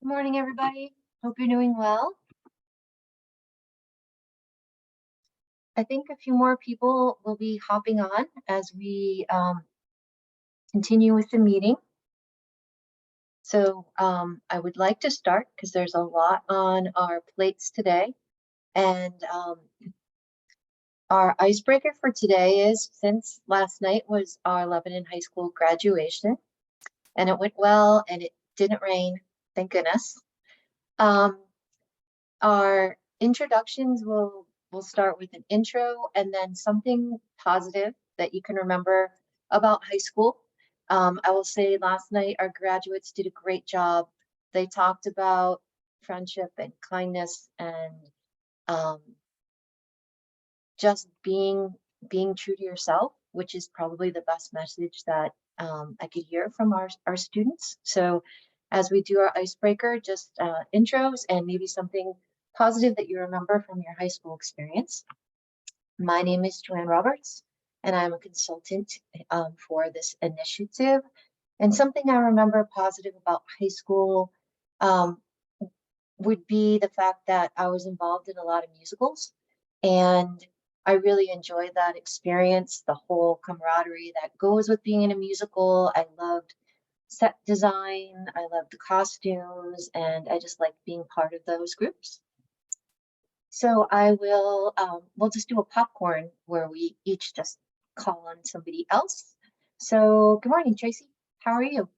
Good morning, everybody. Hope you're doing well. I think a few more people will be hopping on as we continue with the meeting. So I would like to start because there's a lot on our plates today. And our icebreaker for today is, since last night was our Lebanon High School graduation, and it went well and it didn't rain, thank goodness. Our introductions will start with an intro and then something positive that you can remember about high school. I will say last night our graduates did a great job. They talked about friendship and kindness and um, just being true to yourself, which is probably the best message that I could hear from our students. So as we do our icebreaker, just intros and maybe something positive that you remember from your high school experience. My name is Joanne Roberts, and I'm a consultant for this initiative. And something I remember positive about high school would be the fact that I was involved in a lot of musicals, and I really enjoyed that experience, the whole camaraderie that goes with being in a musical. I loved set design, I loved the costumes, and I just liked being part of those groups. So we'll just do a popcorn where we each just call on somebody else. So good morning, Tracy. How are you?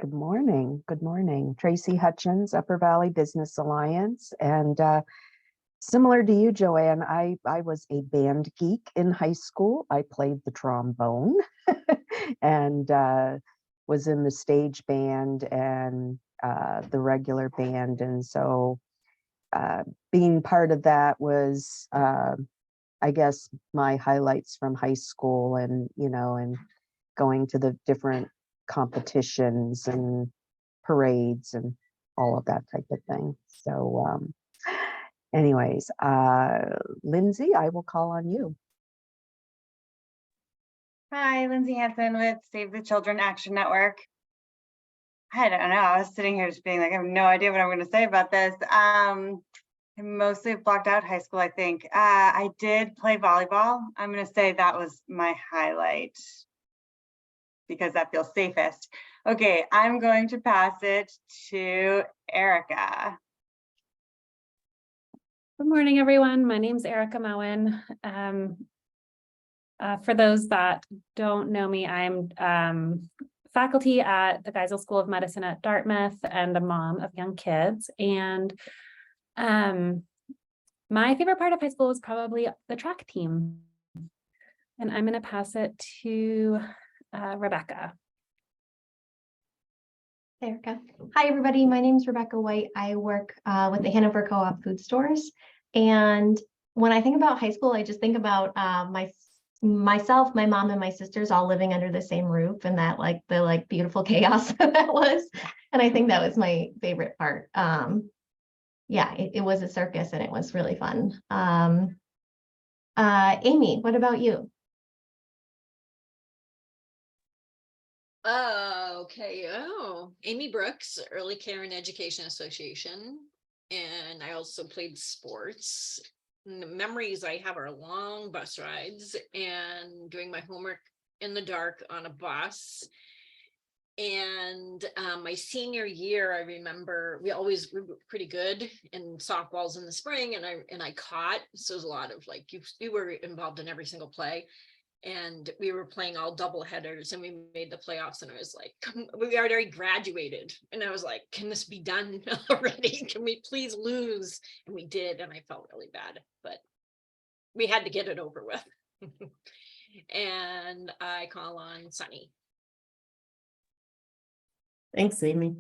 Good morning. Good morning. Tracy Hutchins, Upper Valley Business Alliance. And similar to you, Joanne, I was a band geek in high school. I played the trombone and was in the stage band and the regular band. And so being part of that was, I guess, my highlights from high school and, and going to the different competitions and parades and all of that type of thing. So anyways, Lindsay, I will call on you. Hi, Lindsay Hansen with Save the Children Action Network. I don't know, I was sitting here just being like, I have no idea what I'm going to say about this. I mostly blocked out high school, I think. I did play volleyball. I'm going to say that was my highlight because that feels safest. Okay, I'm going to pass it to Erica. Good morning, everyone. My name's Erica Moen. For those that don't know me, I'm faculty at the Geisel School of Medicine at Dartmouth and a mom of young kids. And my favorite part of high school was probably the track team. And I'm going to pass it to Rebecca. Hey, Erica. Hi, everybody. My name is Rebecca White. I work with the Hanover Co-op food stores. And when I think about high school, I just think about myself, my mom, and my sisters all living under the same roof, and that the beautiful chaos that was. And I think that was my favorite part. Yeah, it was a circus and it was really fun. Amy, what about you? Okay. Oh, Amy Brooks, Early Care and Education Association. And I also played sports. And the memories I have are long bus rides and doing my homework in the dark on a bus. And my senior year, I remember we were pretty good in softballs in the spring, and I caught. So it was a lot of you were involved in every single play. And we were playing all double headers and we made the playoffs, and I was like, we already graduated. And I was like, can this be done already? Can we please lose? And we did. And I felt really bad, but we had to get it over with. And I call on Sunny. Thanks, Amy.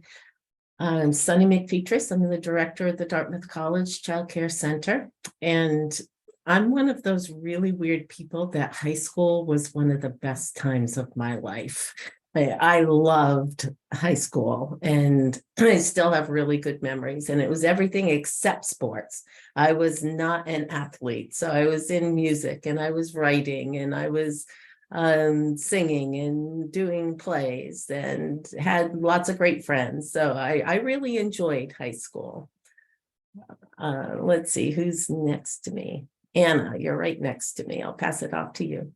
I'm Sunny McPetras. I'm the director of the Dartmouth College Childcare Center. And I'm one of those really weird people that high school was one of the best times of my life. I loved high school, and I still have really good memories, and it was everything except sports. I was not an athlete, so I was in music and I was writing and I was singing and doing plays and had lots of great friends. So I really enjoyed high school. Let's see, who's next to me? Anna, you're right next to me. I'll pass it off to you.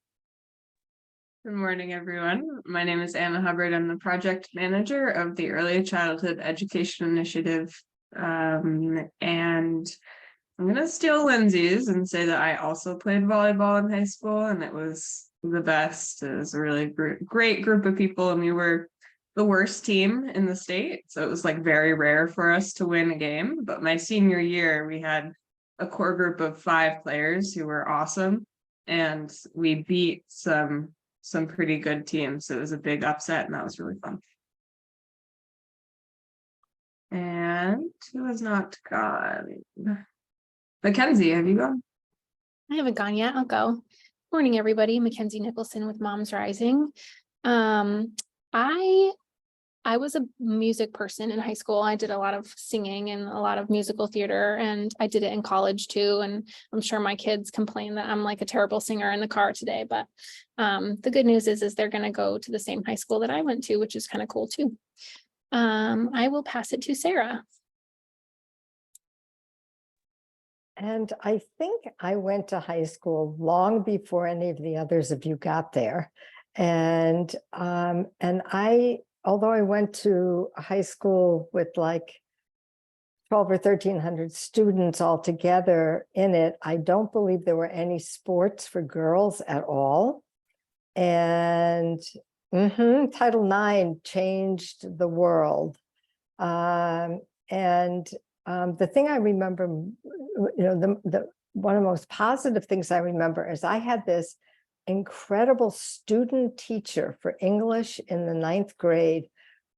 Good morning, everyone. My name is Anna Hubbard. I'm the project manager of the Early Childhood Education Initiative. And I'm going to steal Lindsay's and say that I also played volleyball in high school, and it was the best. It was a really great group of people, and we were the worst team in the state. So it was like very rare for us to win a game. But my senior year, we had a core group of 5 players who were awesome, and we beat some pretty good teams. So it was a big upset, and that was really fun. And who has not gone? Mackenzie, have you gone? I haven't gone yet. I'll go. Morning, everybody. Mackenzie Nicholson with Moms Rising. I was a music person in high school. I did a lot of singing and a lot of musical theater, and I did it in college too. And I'm sure my kids complain that I'm like a terrible singer in the car today, but the good news is they're going to go to the same high school that I went to, which is kind of cool too. I will pass it to Sarah. And I think I went to high school long before any of the others of you got there. And although I went to a high school with like 12 or 1,300 students altogether in it, I don't believe there were any sports for girls at all. And Title IX changed the world. The thing I remember, one of the most positive things I remember is I had this incredible student teacher for English in the 9th grade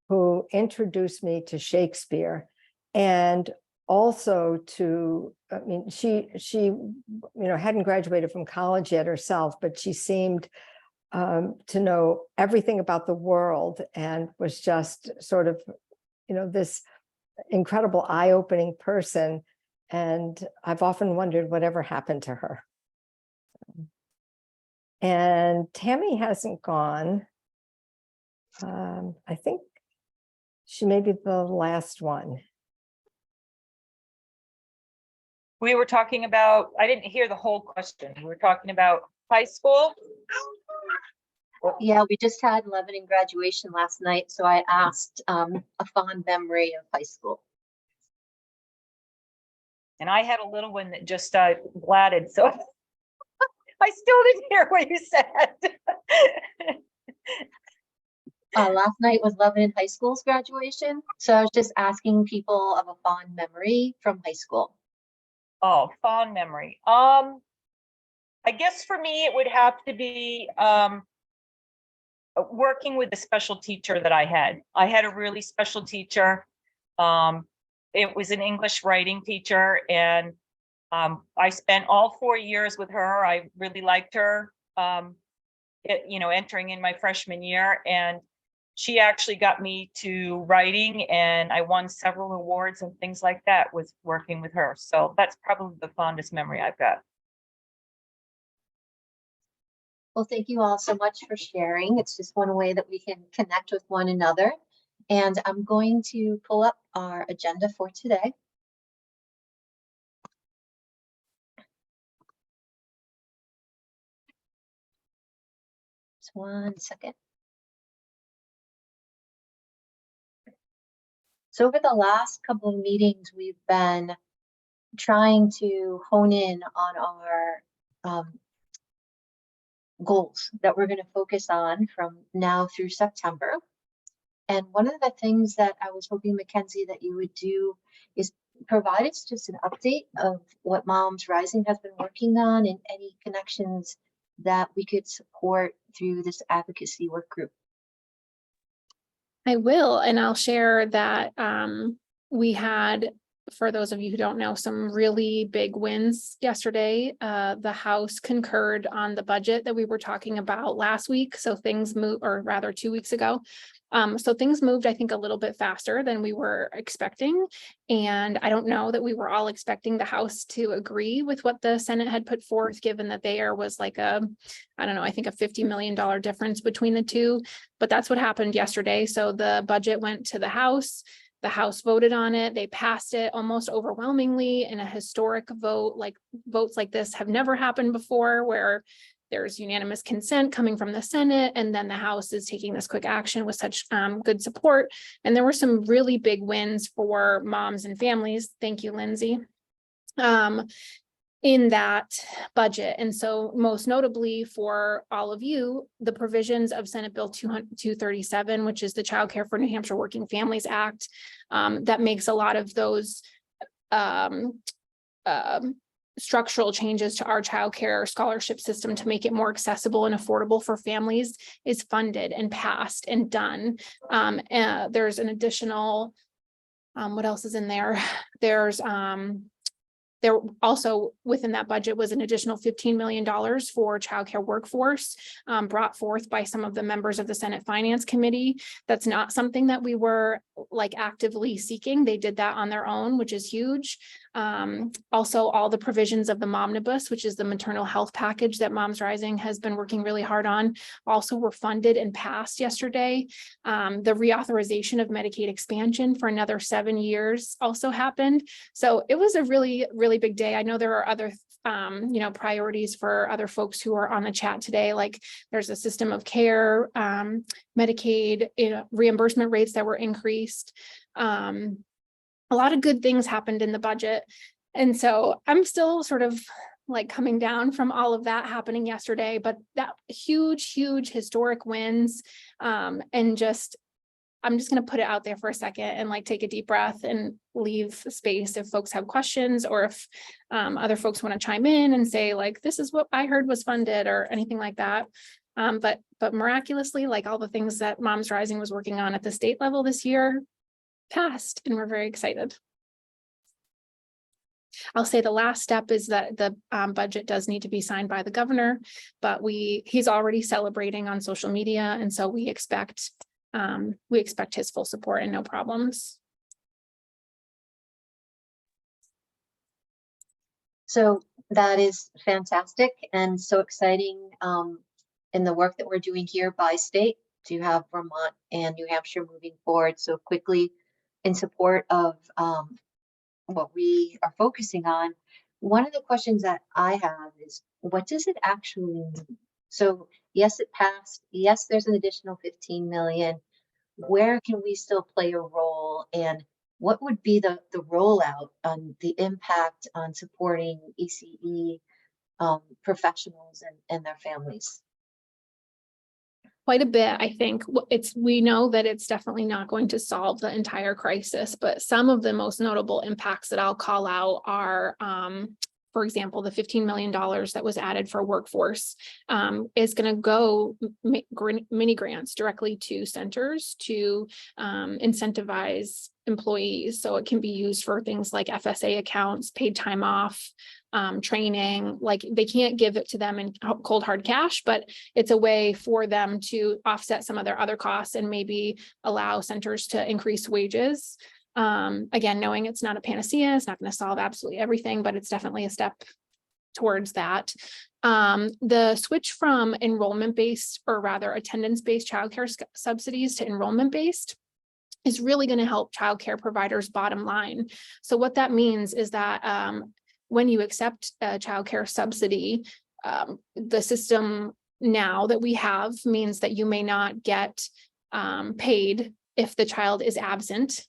who introduced me to Shakespeare, and also she hadn't graduated from college yet herself, but she seemed to know everything about the world and was just sort of, this incredible eye-opening person. And I've often wondered whatever happened to her. And Tammy hasn't gone. I think she may be the last one. We were talking about, I didn't hear the whole question. We were talking about high school. Yeah, we just had Lebanon graduation last night, so I asked a fond memory of high school. And I had a little one that just blatted, so I still didn't hear what you said. Last night was Lebanon High School's graduation, so I was just asking people of a fond memory from high school. Oh, fond memory. I guess for me, it would have to be working with the special teacher that I had. I had a really special teacher. It was an English writing teacher, and I spent all 4 years with her. I really liked her, entering in my freshman year, and she actually got me to writing, and I won several awards and things like that with working with her. So that's probably the fondest memory I've got. Well, thank you all so much for sharing. It's just one way that we can connect with one another. And I'm going to pull up our agenda for today. Just 1 second. So over the last couple of meetings, we've been trying to hone in on our goals that we're going to focus on from now through September. And one of the things that I was hoping, Mackenzie, that you would do is provide us just an update of what Moms Rising has been working on and any connections that we could support through this advocacy work group. I will, and I'll share that we had for those of you who don't know, some really big wins yesterday. The House concurred on the budget that we were talking about last week. So things moved, or rather 2 weeks ago. So things moved, I think, a little bit faster than we were expecting. And I don't know that we were all expecting the House to agree with what the Senate had put forth, given that there was like I don't know, I think a $50 million difference between the two, but that's what happened yesterday. So the budget went to the House. The House voted on it. They passed it almost overwhelmingly in a historic vote. Like votes like this have never happened before, where there's unanimous consent coming from the Senate, and then the House is taking this quick action with such good support. And there were some really big wins for moms and families. Thank you, Lindsay. In that budget. And so most notably for all of you, the provisions of Senate Bill 237, which is the Childcare for New Hampshire Working Families Act, that makes a lot of those structural changes to our childcare scholarship system to make it more accessible and affordable for families is funded and passed and done. There's an additional, what else is in there? There also within that budget was an additional $15 million for childcare workforce brought forth by some of the members of the Senate Finance Committee. That's not something that we were like actively seeking. They did that on their own, which is huge. Also, all the provisions of the Momnibus, which is the maternal health package that Moms Rising has been working really hard on, also were funded and passed yesterday. The reauthorization of Medicaid expansion for another 7 years also happened. So it was a really, really big day. I know there are other priorities for other folks who are on the chat today, like there's a system of care, Medicaid, reimbursement rates that were increased. A lot of good things happened in the budget. And so I'm still sort of like coming down from all of that happening yesterday, but that huge, huge historic wins. And just, I'm just going to put it out there for a second and like take a deep breath and leave space if folks have questions, or if other folks want to chime in and say like, this is what I heard was funded or anything like that. But miraculously, like all the things that Moms Rising was working on at the state level this year passed, and we're very excited. I'll say the last step is that the budget does need to be signed by the governor, but he's already celebrating on social media, and so we expect his full support and no problems. So that is fantastic and so exciting in the work that we're doing here by state to have Vermont and New Hampshire moving forward so quickly in support of what we are focusing on. One of the questions that I have is, what does it actually mean? So yes, it passed. Yes, there's an additional 15 million. Where can we still play a role, and what would be the rollout on the impact on supporting ECE professionals and their families? Quite a bit, I think. We know that it's definitely not going to solve the entire crisis, but some of the most notable impacts that I'll call out are, for example, the $15 million that was added for workforce is going to go mini grants directly to centers to incentivize employees. So it can be used for things like FSA accounts, paid time off, training. Like they can't give it to them in cold hard cash, but it's a way for them to offset some of their other costs and maybe allow centers to increase wages. Again, knowing it's not a panacea, it's not going to solve absolutely everything, but it's definitely a step towards that. The switch from enrollment-based, or rather attendance-based childcare subsidies to enrollment-based is really going to help childcare providers' bottom line. So what that means is that when you accept a childcare subsidy, the system now that we have means that you may not get paid if the child is absent,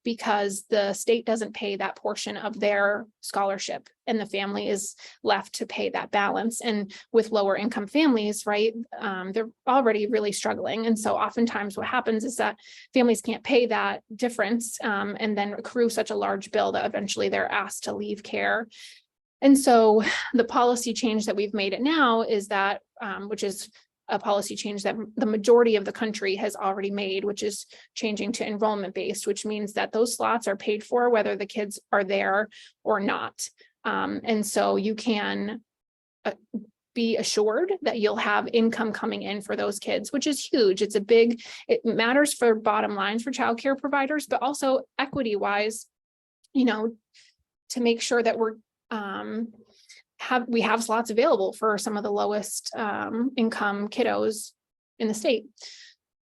because the state doesn't pay that portion of their scholarship and the family is left to pay that balance. And with lower income families, right, they're already really struggling. And so oftentimes what happens is that families can't pay that difference and then accrue such a large bill that eventually they're asked to leave care. And so the policy change that we've made it now is that, which is a policy change that the majority of the country has already made, which is changing to enrollment based, which means that those slots are paid for whether the kids are there or not. And so you can be assured that you'll have income coming in for those kids, which is huge. It matters for bottom lines for childcare providers, but also equity wise, you know, to make sure that we have slots available for some of the lowest income kiddos in the state.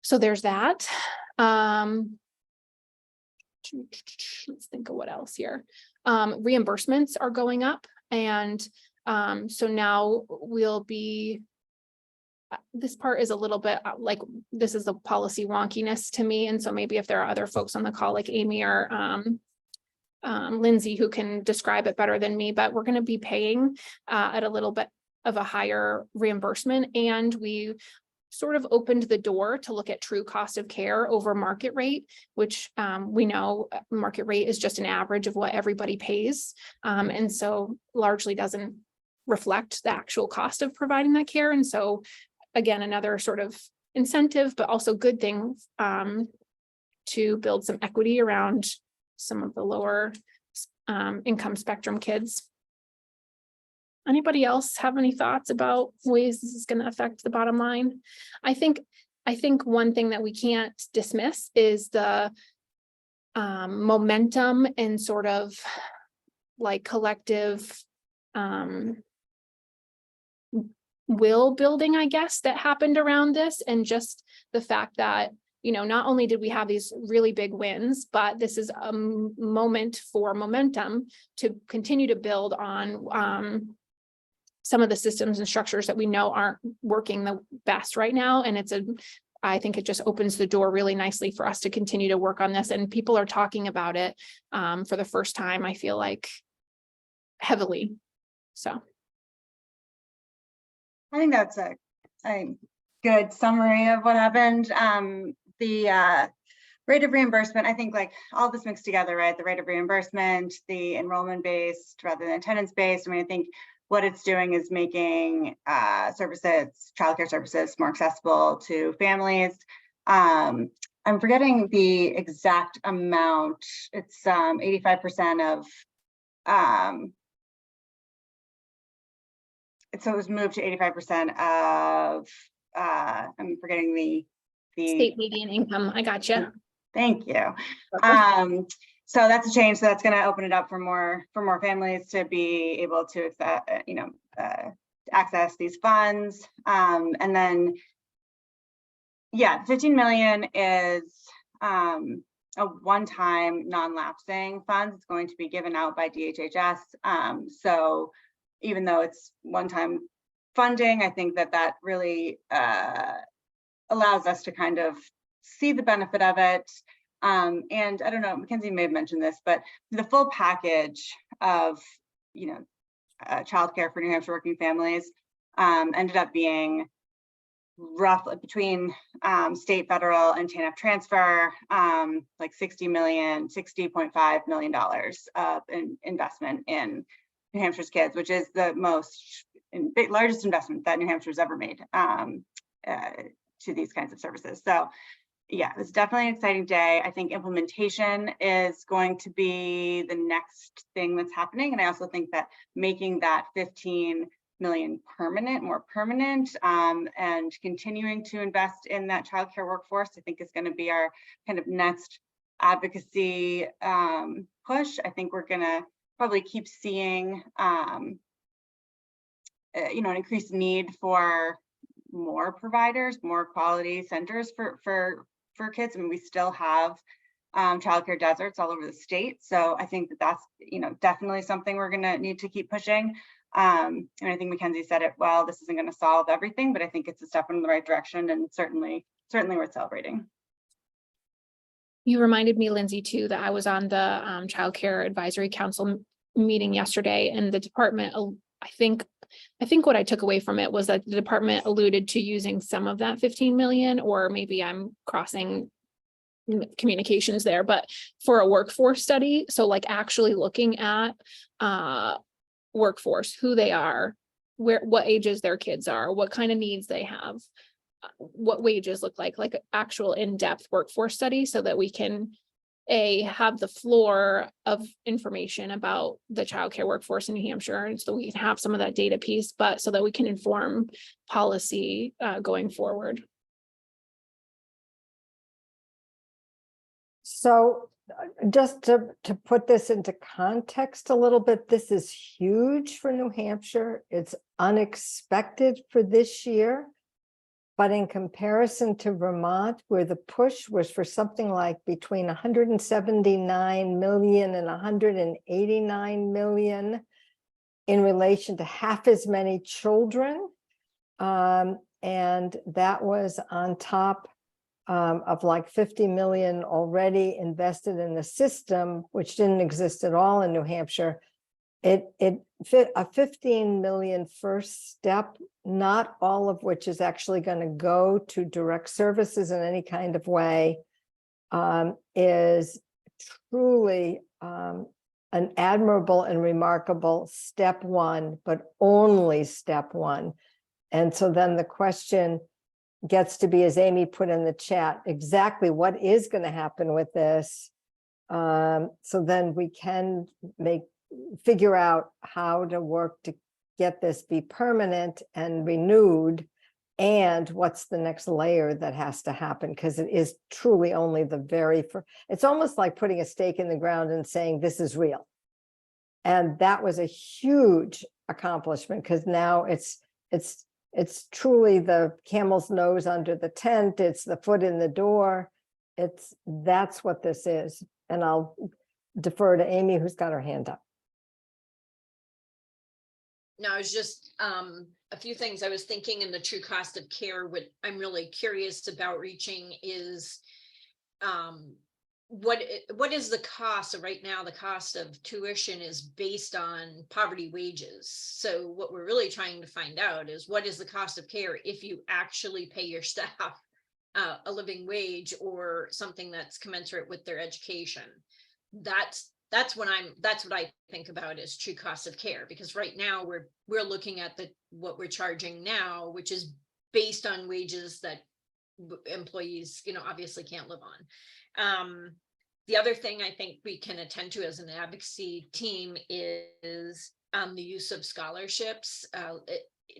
So there's that. Let's think of what else here. Reimbursements are going up, and so now we'll be, this part is a little bit like, this is a policy wonkiness to me. And so maybe if there are other folks on the call like Amy or Lindsay who can describe it better than me, but we're going to be paying at a little bit of a higher reimbursement. And we sort of opened the door to look at true cost of care over market rate, which we know market rate is just an average of what everybody pays. And so largely doesn't reflect the actual cost of providing that care. And so again, another sort of incentive, but also good thing to build some equity around some of the lower income spectrum kids. Anybody else have any thoughts about ways this is going to affect the bottom line? I think one thing that we can't dismiss is the momentum and sort of like collective will building, I guess, that happened around this, and just the fact that, you know, not only did we have these really big wins, but this is a moment for momentum to continue to build on some of the systems and structures that we know aren't working the best right now. And I think it just opens the door really nicely for us to continue to work on this. And people are talking about it for the first time, I feel like, heavily. So. I think that's a good summary of what happened. The rate of reimbursement, I think like all this mixed together, right? The rate of reimbursement, the enrollment based rather than attendance based. I mean, I think what it's doing is making childcare services more accessible to families. I'm forgetting the exact amount. It's 85% of, so it was moved to 85% of, I'm forgetting the State median income. I gotcha. Thank you. So that's a change. So that's going to open it up for more families to be able to access these funds. And then, yeah, 15 million is a one-time non-lapsing funds. It's going to be given out by DHHS. So even though it's one-time funding, I think that really allows us to kind of see the benefit of it. And I don't know, Mackenzie may have mentioned this, but the full package of, childcare for New Hampshire working families ended up being roughly between state, federal, and TANF transfer, like $60.5 million of investment in New Hampshire's kids, which is the largest investment that New Hampshire's ever made to these kinds of services. So yeah, it's definitely an exciting day. I think implementation is going to be the next thing that's happening. And I also think that making that 15 million more permanent, and continuing to invest in that childcare workforce, I think is going to be our kind of next advocacy push. I think we're going to probably keep seeing, an increased need for more providers, more quality centers for kids. I mean, we still have childcare deserts all over the state. So I think that's, definitely something we're going to need to keep pushing. And I think Mackenzie said it well, this isn't going to solve everything, but I think it's a step in the right direction, and certainly worth celebrating. You reminded me, Lindsay, too, that I was on the Childcare Advisory Council meeting yesterday, and the department, I think what I took away from it was that the department alluded to using some of that 15 million, or maybe I'm crossing communications there, but for a workforce study. So like actually looking at workforce, who they are, what ages their kids are, what kind of needs they have, what wages look like actual in-depth workforce study, so that we can have the floor of information about the childcare workforce in New Hampshire, and so we can have some of that data piece, but so that we can inform policy going forward. So just to put this into context a little bit, this is huge for New Hampshire. It's unexpected for this year. But in comparison to Vermont, where the push was for something like between 179 million and 189 million in relation to half as many children. And that was on top of like 50 million already invested in the system, which didn't exist at all in New Hampshire. It fit a 15 million first step, not all of which is actually going to go to direct services in any kind of way, is truly an admirable and remarkable step one, but only step one. And so then the question gets to be, as Amy put in the chat, exactly what is going to happen with this. So then we can figure out how to work to get this be permanent and renewed, and what's the next layer that has to happen, because it is truly only the very first. It's almost like putting a stake in the ground and saying this is real. And that was a huge accomplishment, because now it's truly the camel's nose under the tent. It's the foot in the door. That's what this is. And I'll defer to Amy, who's got her hand up. No, it's just a few things I was thinking in the true cost of care. What I'm really curious about reaching is what is the cost? So right now, the cost of tuition is based on poverty wages. So what we're really trying to find out is what is the cost of care if you actually pay your staff a living wage or something that's commensurate with their education. That's what I think about as true cost of care, because right now we're looking at what we're charging now, which is based on wages that employees, obviously can't live on. The other thing I think we can attend to as an advocacy team is the use of scholarships.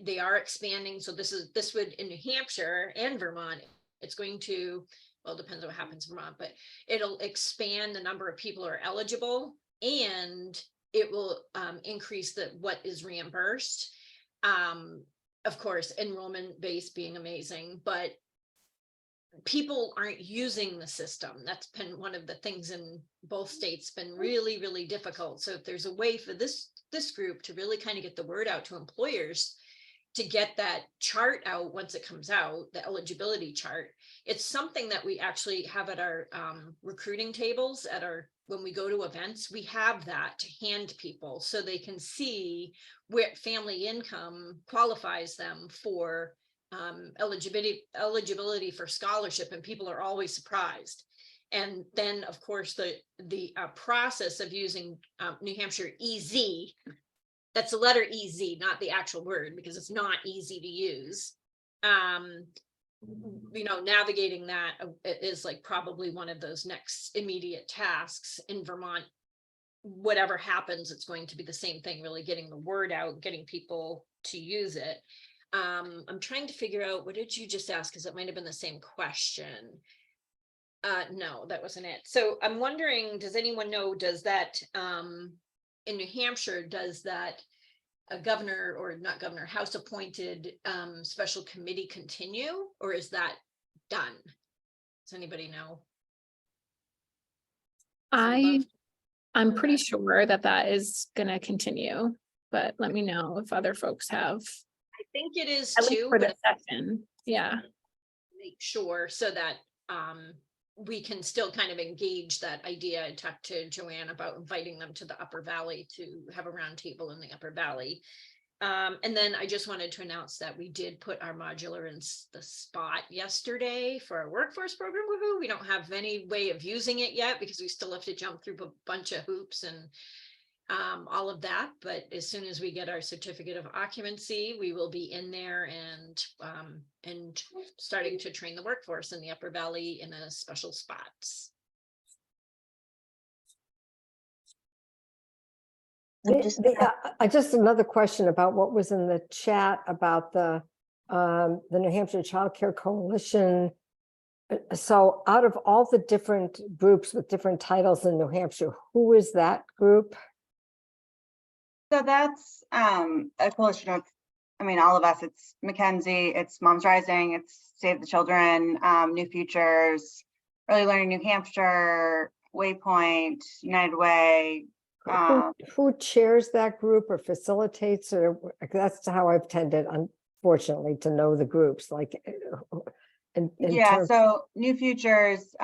They are expanding. So this would in New Hampshire and Vermont, it's going to, well, it depends on what happens in Vermont, but it'll expand the number of people who are eligible, and it will increase what is reimbursed. Of course, enrollment base being amazing, but people aren't using the system. That's been one of the things in both states, been really, really difficult. So if there's a way for this group to really kind of get the word out to employers, to get that chart out once it comes out, the eligibility chart, it's something that we actually have at our recruiting tables when we go to events. We have that to hand people so they can see where family income qualifies them for eligibility for scholarship, and people are always surprised. And then of course the process of using New Hampshire EZ, that's the letter EZ, not the actual word, because it's not easy to use. Navigating that is like probably one of those next immediate tasks in Vermont. Whatever happens, it's going to be the same thing, really getting the word out, getting people to use it. I'm trying to figure out, what did you just ask? Because it might have been the same question. No, that wasn't it. So I'm wondering, does anyone know, does that in New Hampshire, does that a governor or not governor, House appointed special committee continue, or is that done? Does anybody know? I'm pretty sure that is going to continue, but let me know if other folks have. I think it is At least too, for the but session. Yeah. make sure so that we can still kind of engage that idea. I talked to Joanne about inviting them to the Upper Valley to have a roundtable in the Upper Valley. And then I just wanted to announce that we did put our modular in the spot yesterday for our workforce program. Woohoo! We don't have any way of using it yet because we still have to jump through a bunch of hoops and all of that, but as soon as we get our certificate of occupancy, we will be in there and starting to train the workforce in the Upper Valley in a special spots. Just another question about what was in the chat about the New Hampshire Child Care Coalition. So out of all the different groups with different titles in New Hampshire, who is that group? So that's a coalition of, I mean, all of us. It's Mackenzie, it's Moms Rising, it's Save the Children, New Futures, Early Learning New Hampshire, Waypoint, United Way. Who chairs that group or facilitates, or that's how I've tended, unfortunately, to know the groups, like so New Futures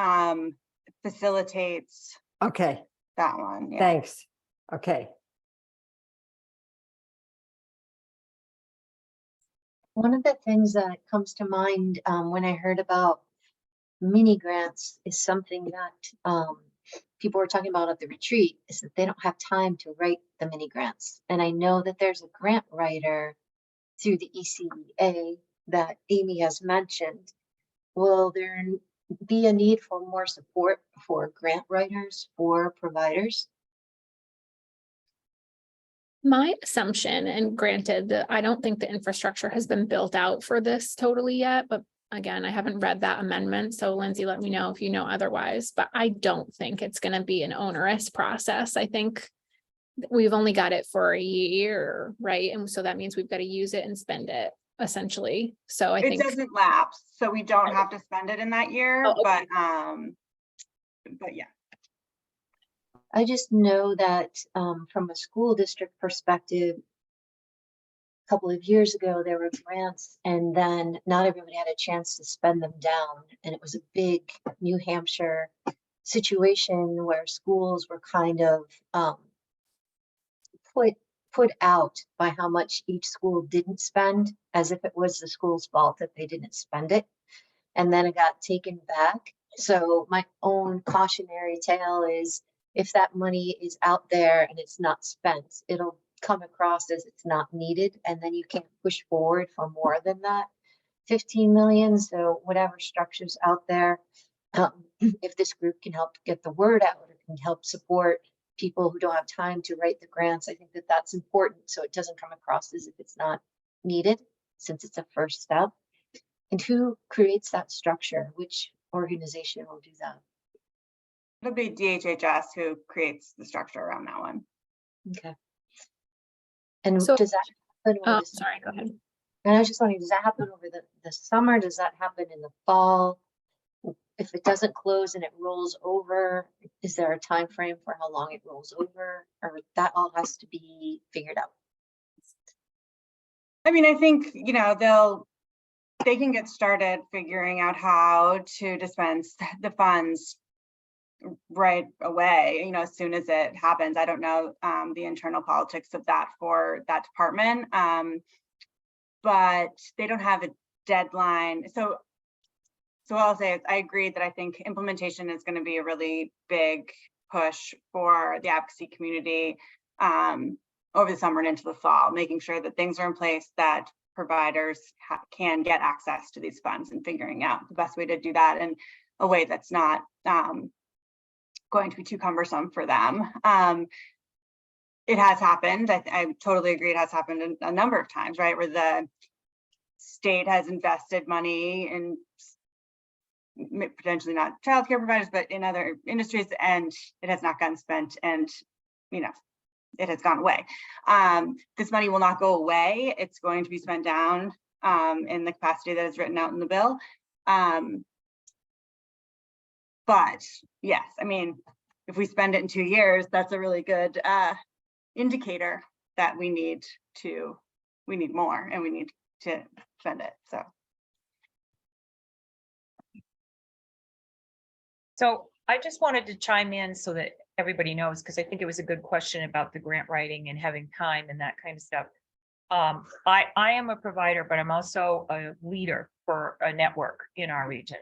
facilitates okay, that one. thanks. Okay. One of the things that comes to mind when I heard about mini grants is something that people were talking about at the retreat, is that they don't have time to write the mini grants. And I know that there's a grant writer through the ECEA that Amy has mentioned. Will there be a need for more support for grant writers for providers? My assumption, and granted that I don't think the infrastructure has been built out for this totally yet, but again, I haven't read that amendment. So Lindsay, let me know if you know otherwise, but I don't think it's going to be an onerous process. I think we've only got it for a year, right? And so that means we've got to use it and spend it essentially. So I think it doesn't lapse, so we don't have to spend it in that year, but yeah. I just know that from a school district perspective, a couple of years ago, there were grants and then not everybody had a chance to spend them down. And it was a big New Hampshire situation where schools were kind of put out by how much each school didn't spend, as if it was the school's fault that they didn't spend it. And then it got taken back. So my own cautionary tale is, if that money is out there and it's not spent, it'll come across as it's not needed, and then you can't push forward for more than that 15 million. So whatever structure's out there, if this group can help get the word out, or can help support people who don't have time to write the grants, I think that that's important, so it doesn't come across as if it's not needed, since it's a first step. And who creates that structure? Which organization will do that? It'll be DHHS who creates the structure around that one. Okay. And So- does that happen over oh, the sorry, go ahead. And I was just wondering, does that happen over the summer? Does that happen in the fall? If it doesn't close and it rolls over, is there a time frame for how long it rolls over? Or that all has to be figured out? I mean, I think, you know, they can get started figuring out how to dispense the funds right away, you know, as soon as it happens. I don't know the internal politics of that for that department, but they don't have a deadline. So what I'll say is I agree that I think implementation is going to be a really big push for the advocacy community over the summer and into the fall, making sure that things are in place that providers can get access to these funds, and figuring out the best way to do that in a way that's not going to be too cumbersome for them. It has happened. I totally agree. It has happened a number of times, right? Where the state has invested money in potentially not childcare providers, but in other industries, and it has not gotten spent, and, you know, it has gone away. This money will not go away. It's going to be spent down in the capacity that is written out in the bill. But yes, I mean, if we spend it in 2 years, that's a really good indicator that we need more, and we need to spend it. So I just wanted to chime in so that everybody knows, because I think it was a good question about the grant writing and having time and that kind of stuff. I am a provider, but I'm also a leader for a network in our region.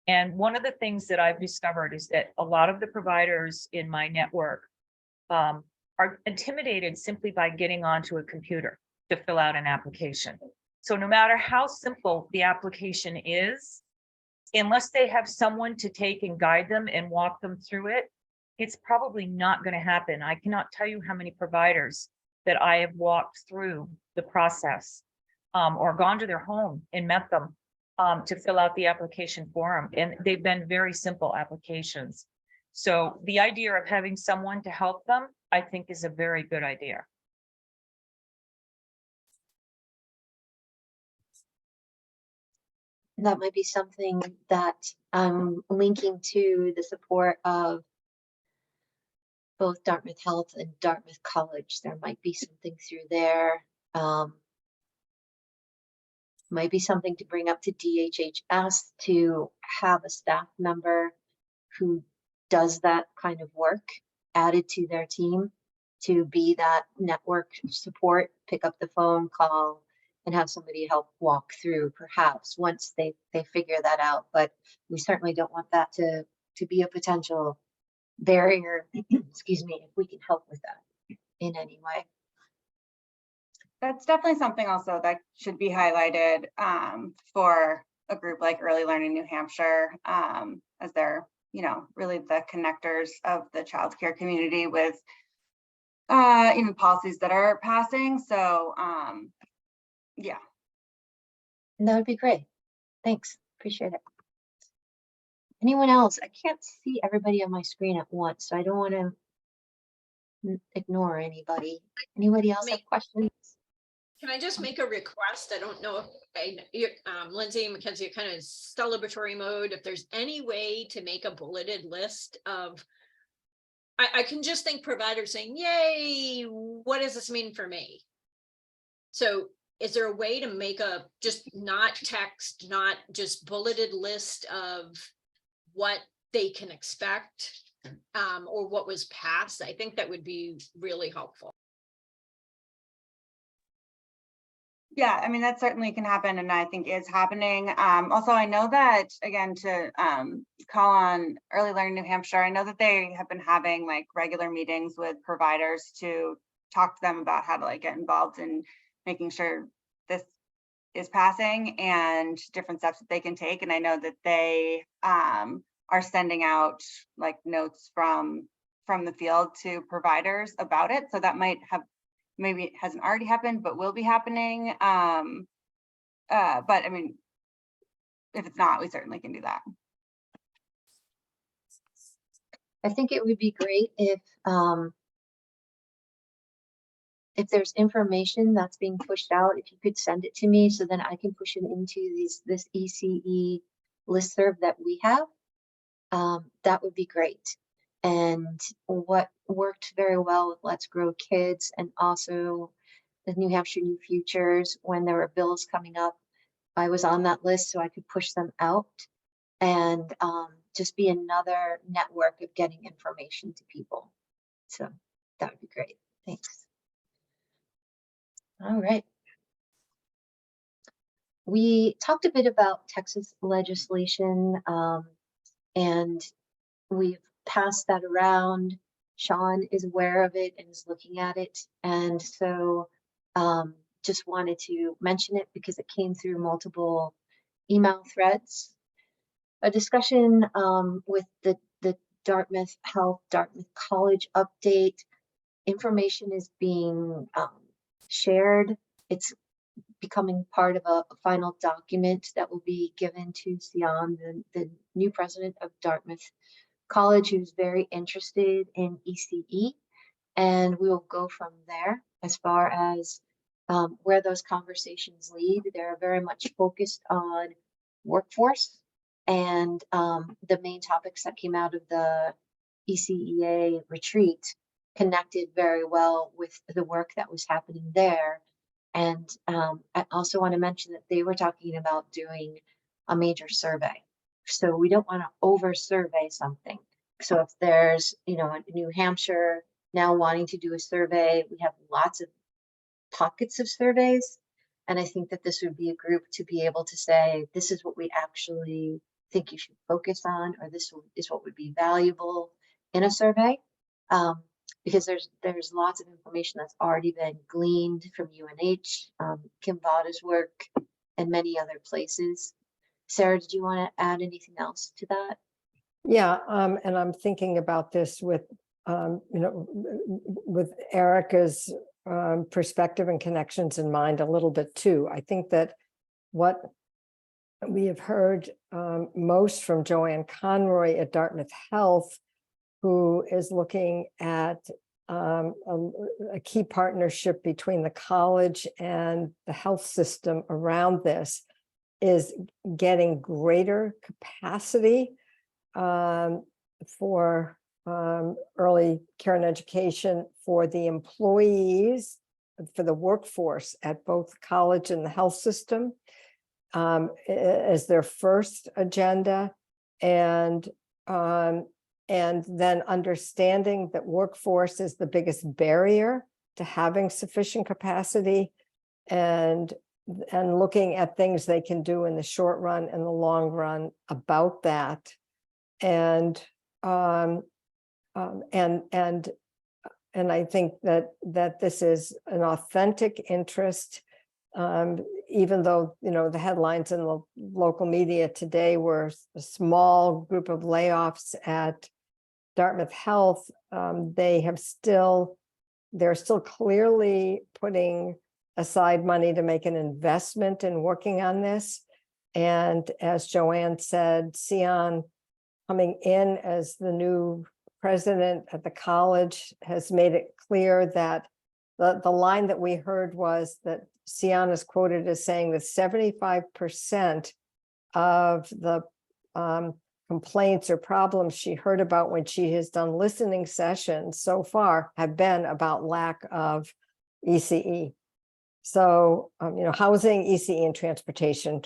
And one of the things that I've discovered is that a lot of the providers in my network are are intimidated simply by getting onto a computer to fill out an application. So no matter how simple the application is, unless they have someone to take and guide them and walk them through it, it's probably not going to happen. I cannot tell you how many providers that I have walked through the process or gone to their home and met them to fill out the application for them. And they've been very simple applications. So the idea of having someone to help them, I think, is a very good idea. That might be something that I'm linking to the support of both Dartmouth Health and Dartmouth College. There might be something through there. Might be something to bring up to DHHS to have a staff member who does that kind of work added to their team to be that network support, pick up the phone, call, and have somebody help walk through perhaps once they figure that out. But we certainly don't want that to be a potential barrier, excuse me, if we can help with that in any way. That's definitely something also that should be highlighted for a group like Early Learning New Hampshire, as they're, you know, really the connectors of the childcare community with even policies that are passing. So yeah. And that would be great. Thanks. Appreciate it. Anyone else? I can't see everybody on my screen at once, so I don't want to ignore anybody. Anybody else have questions? Can I just make a request? I don't know if Lindsay and Mackenzie are kind of celebratory mode. If there's any way to make a bulleted list of, I can just think providers saying, yay, what does this mean for me? So is there a way to make a, just not text, not just bulleted list of what they can expect or what was passed? I think that would be really helpful. Yeah, I mean, that certainly can happen, and I think is happening. Also, I know that, again, to call on Early Learning New Hampshire, I know that they have been having like regular meetings with providers to talk to them about how to like get involved in making sure this is passing and different steps that they can take. And I know that they are sending out like notes from the field to providers about it. So that might have, maybe it hasn't already happened, but will be happening. But I mean, if it's not, we certainly can do that. I think it would be great if there's information that's being pushed out, if you could send it to me so then I can push it into this ECE listserv that we have. That would be great. And what worked very well with Let's Grow Kids and also the New Hampshire New Futures, when there were bills coming up, I was on that list so I could push them out and just be another network of getting information to people. So that would be great. Thanks. All right. We talked a bit about Texas legislation and we've passed that around. Sean is aware of it and is looking at it. And so just wanted to mention it because it came through multiple email threads. A discussion with the Dartmouth Health, Dartmouth College update. Information is being shared. It's becoming part of a final document that will be given to Sion, the new president of Dartmouth College, who's very interested in ECE, and we will go from there as far as where those conversations lead. They're very much focused on workforce and the main topics that came out of the ECEA retreat connected very well with the work that was happening there. And I also want to mention that they were talking about doing a major survey. So we don't want to over survey something. So if there's, you know, New Hampshire now wanting to do a survey, we have lots of pockets of surveys. And I think that this would be a group to be able to say, this is what we actually think you should focus on, or this is what would be valuable in a survey. because there's lots of information that's already been gleaned from UNH, Kim Vada's work, and many other places. Sarah, did you want to add anything else to that? Yeah, and I'm thinking about this with, with Erica's perspective and connections in mind a little bit too. I think that what we have heard most from Joanne Conroy at Dartmouth Health, who is looking at a key partnership between the college and the health system around this, is getting greater capacity for early care and education for the employees, for the workforce at both college and the health system as their first agenda, and then understanding that workforce is the biggest barrier to having sufficient capacity, and looking at things they can do in the short run and the long run about that. And I think that this is an authentic interest, even though, the headlines in the local media today were a small group of layoffs at Dartmouth Health. They're still clearly putting aside money to make an investment in working on this. And as Joanne said, Sion coming in as the new president at the college has made it clear that the line that we heard was that Sion is quoted as saying that 75% of the complaints or problems she heard about when she has done listening sessions so far have been about lack of ECE. So, housing, ECE, and transportation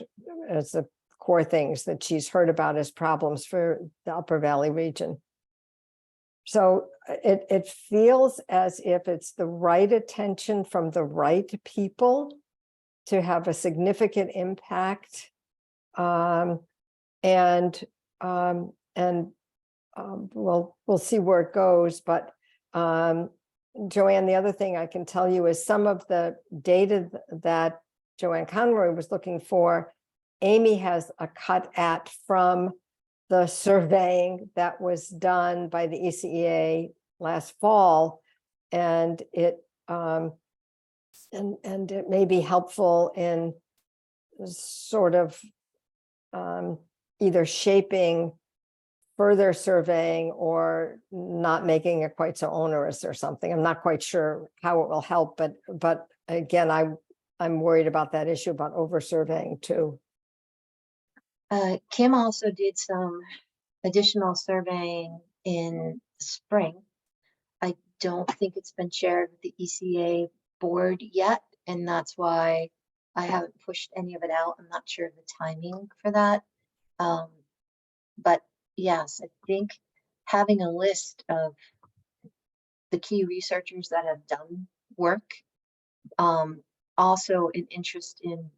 as the core things that she's heard about as problems for the Upper Valley region. So it feels as if it's the right attention from the right people to have a significant impact. We'll see where it goes. But Joanne, the other thing I can tell you is some of the data that Joanne Conroy was looking for, Amy has a cut at from the surveying that was done by the ECEA last fall, and it it may be helpful in sort of either shaping further surveying or not making it quite so onerous or something. I'm not quite sure how it will help, but again, I'm worried about that issue about over surveying too. Kim also did some additional surveying in spring. I don't think it's been shared with the ECA board yet, and that's why I haven't pushed any of it out. I'm not sure of the timing for that. But yes, I think having a list of the key researchers that have done work, also an interest in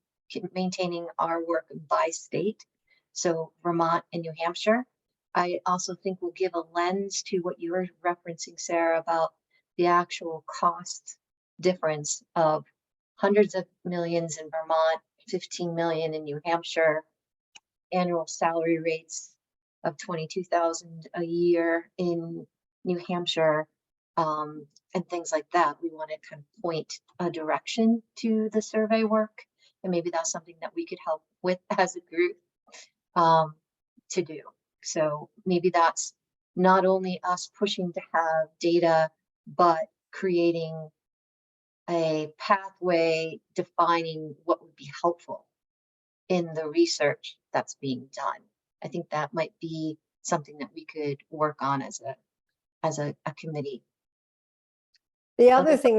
maintaining our work by state. So Vermont and New Hampshire. I also think will give a lens to what you were referencing, Sarah, about the actual cost difference of hundreds of millions in Vermont, 15 million in New Hampshire, annual salary rates of 22,000 a year in New Hampshire, and things like that. We want to kind of point a direction to the survey work, and maybe that's something that we could help with as a group to do. So maybe that's not only us pushing to have data, but creating a pathway defining what would be helpful in the research that's being done. I think that might be something that we could work on as a committee. The other thing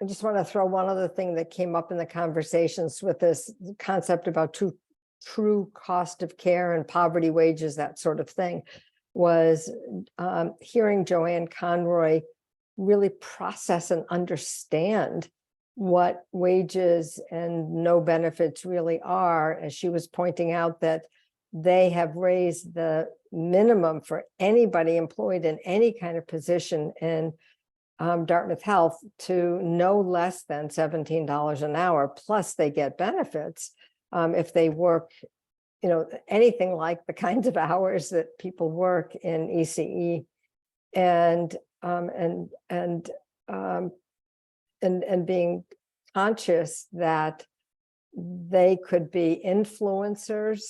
I just want to throw one other thing that came up in the conversations with this concept about true cost of care and poverty wages, that sort of thing, was hearing Joanne Conroy really process and understand what wages and no benefits really are, as she was pointing out that they have raised the minimum for anybody employed in any kind of position in Dartmouth Health to no less than $17 an hour, plus they get benefits if they work, you know, anything like the kinds of hours that people work in ECE, and being conscious that they could be influencers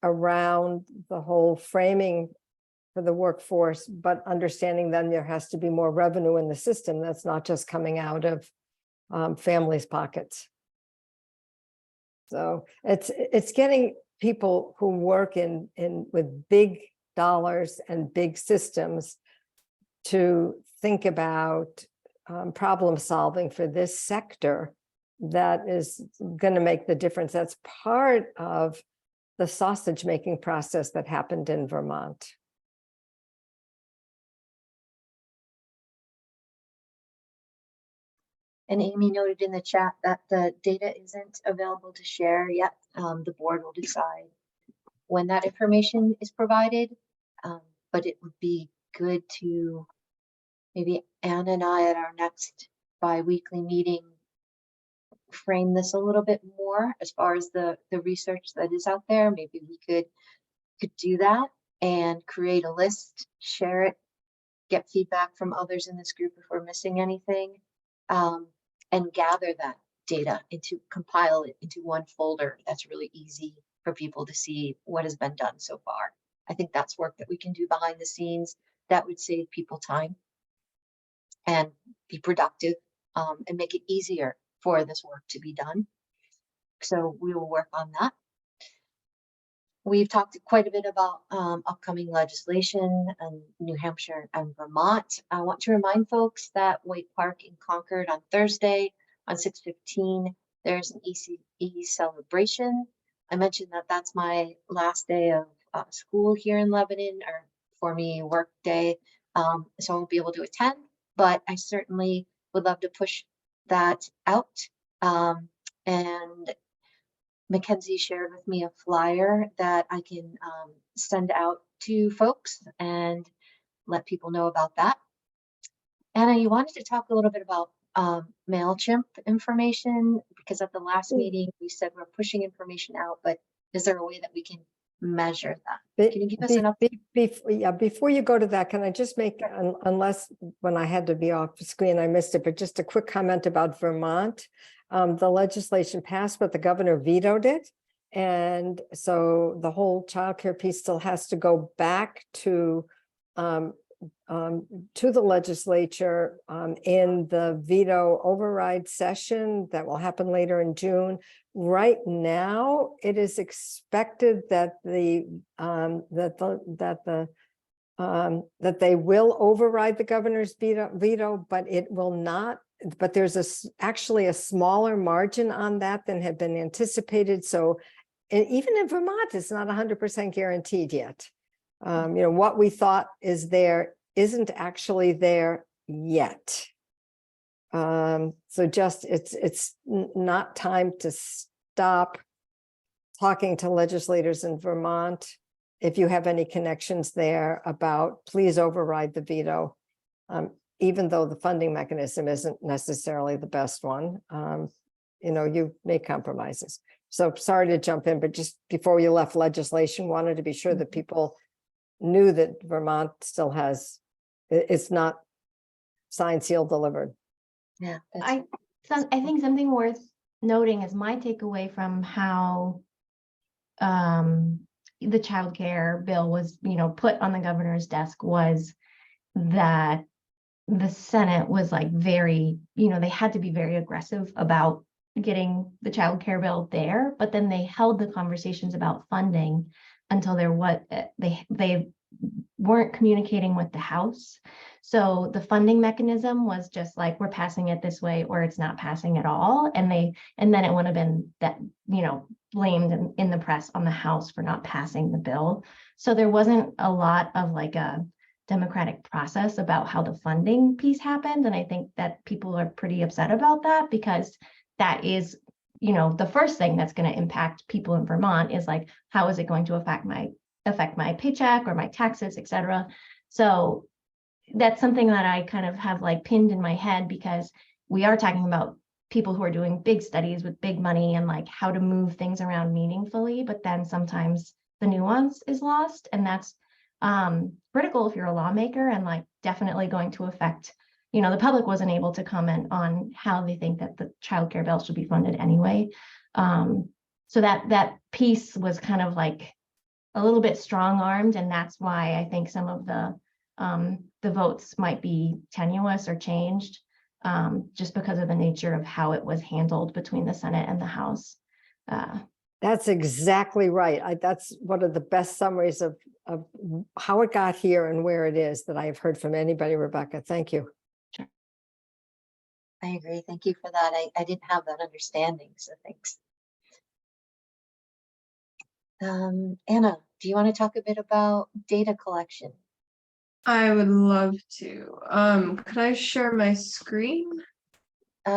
around the whole framing for the workforce, but understanding then there has to be more revenue in the system that's not just coming out of families' pockets. So it's getting people who work in with big dollars and big systems to think about problem solving for this sector that is going to make the difference. That's part of the sausage making process that happened in Vermont. And Amy noted in the chat that the data isn't available to share yet. The board will decide when that information is provided, but it would be good to maybe Anna and I at our next bi-weekly meeting frame this a little bit more as far as the research that is out there. Maybe we could do that and create a list, share it, get feedback from others in this group if we're missing anything, and gather that data compile it into one folder that's really easy for people to see what has been done so far. I think that's work that we can do behind the scenes that would save people time and be productive, and make it easier for this work to be done. So we will work on that. We've talked quite a bit about upcoming legislation in New Hampshire and Vermont. I want to remind folks that Waite Park in Concord on Thursday on 6/15, there's an ECE celebration. I mentioned that that's my last day of school here in Lebanon, or for me, work day. So I won't be able to attend, but I certainly would love to push that out. And Mackenzie shared with me a flyer that I can send out to folks and let people know about that. Anna, you wanted to talk a little bit about MailChimp information, because at the last meeting we said we're pushing information out, but is there a way that we can measure that? Can you give us an update? Before you go to that, can I just make, unless when I had to be off the screen, I missed it, but just a quick comment about Vermont. The legislation passed, but the governor vetoed it. And so the whole childcare piece still has to go back to the legislature in the veto override session that will happen later in June. Right now, it is expected that they will override the governor's veto, but it will not. But there's actually a smaller margin on that than had been anticipated. So even in Vermont, it's not 100% guaranteed yet. You know, what we thought is there isn't actually there yet. So just it's not time to stop talking to legislators in Vermont. If you have any connections there about, please override the veto. Even though the funding mechanism isn't necessarily the best one, you know, you make compromises. So sorry to jump in, but just before you left legislation, wanted to be sure that people knew that Vermont still has, it's not signed, sealed, delivered. Yeah, I think something worth noting is my takeaway from how the childcare bill was, you know, put on the governor's desk was that the Senate was like very, you know, they had to be very aggressive about getting the childcare bill there, but then they held the conversations about funding until they weren't communicating with the House. So the funding mechanism was just like, we're passing it this way or it's not passing at all. And then it would have been that, you know, blamed in the press on the House for not passing the bill. So there wasn't a lot of like a democratic process about how the funding piece happened. And I think that people are pretty upset about that, because that is, you know, the first thing that's going to impact people in Vermont is like, how is it going to affect affect my paycheck or my taxes, etc. So that's something that I kind of have like pinned in my head, because we are talking about people who are doing big studies with big money and like how to move things around meaningfully, but then sometimes the nuance is lost, and that's critical if you're a lawmaker, and like definitely going to affect, the public wasn't able to comment on how they think that the childcare bill should be funded anyway. So that piece was kind of like a little bit strong-armed, and that's why I think some of the votes might be tenuous or changed, just because of the nature of how it was handled between the Senate and the House. That's exactly right. That's one of the best summaries of how it got here and where it is that I've heard from anybody, Rebecca. Thank you. I agree. Thank you for that. I didn't have that understanding, so thanks. Anna, do you want to talk a bit about data collection? I would love to. Could I share my screen?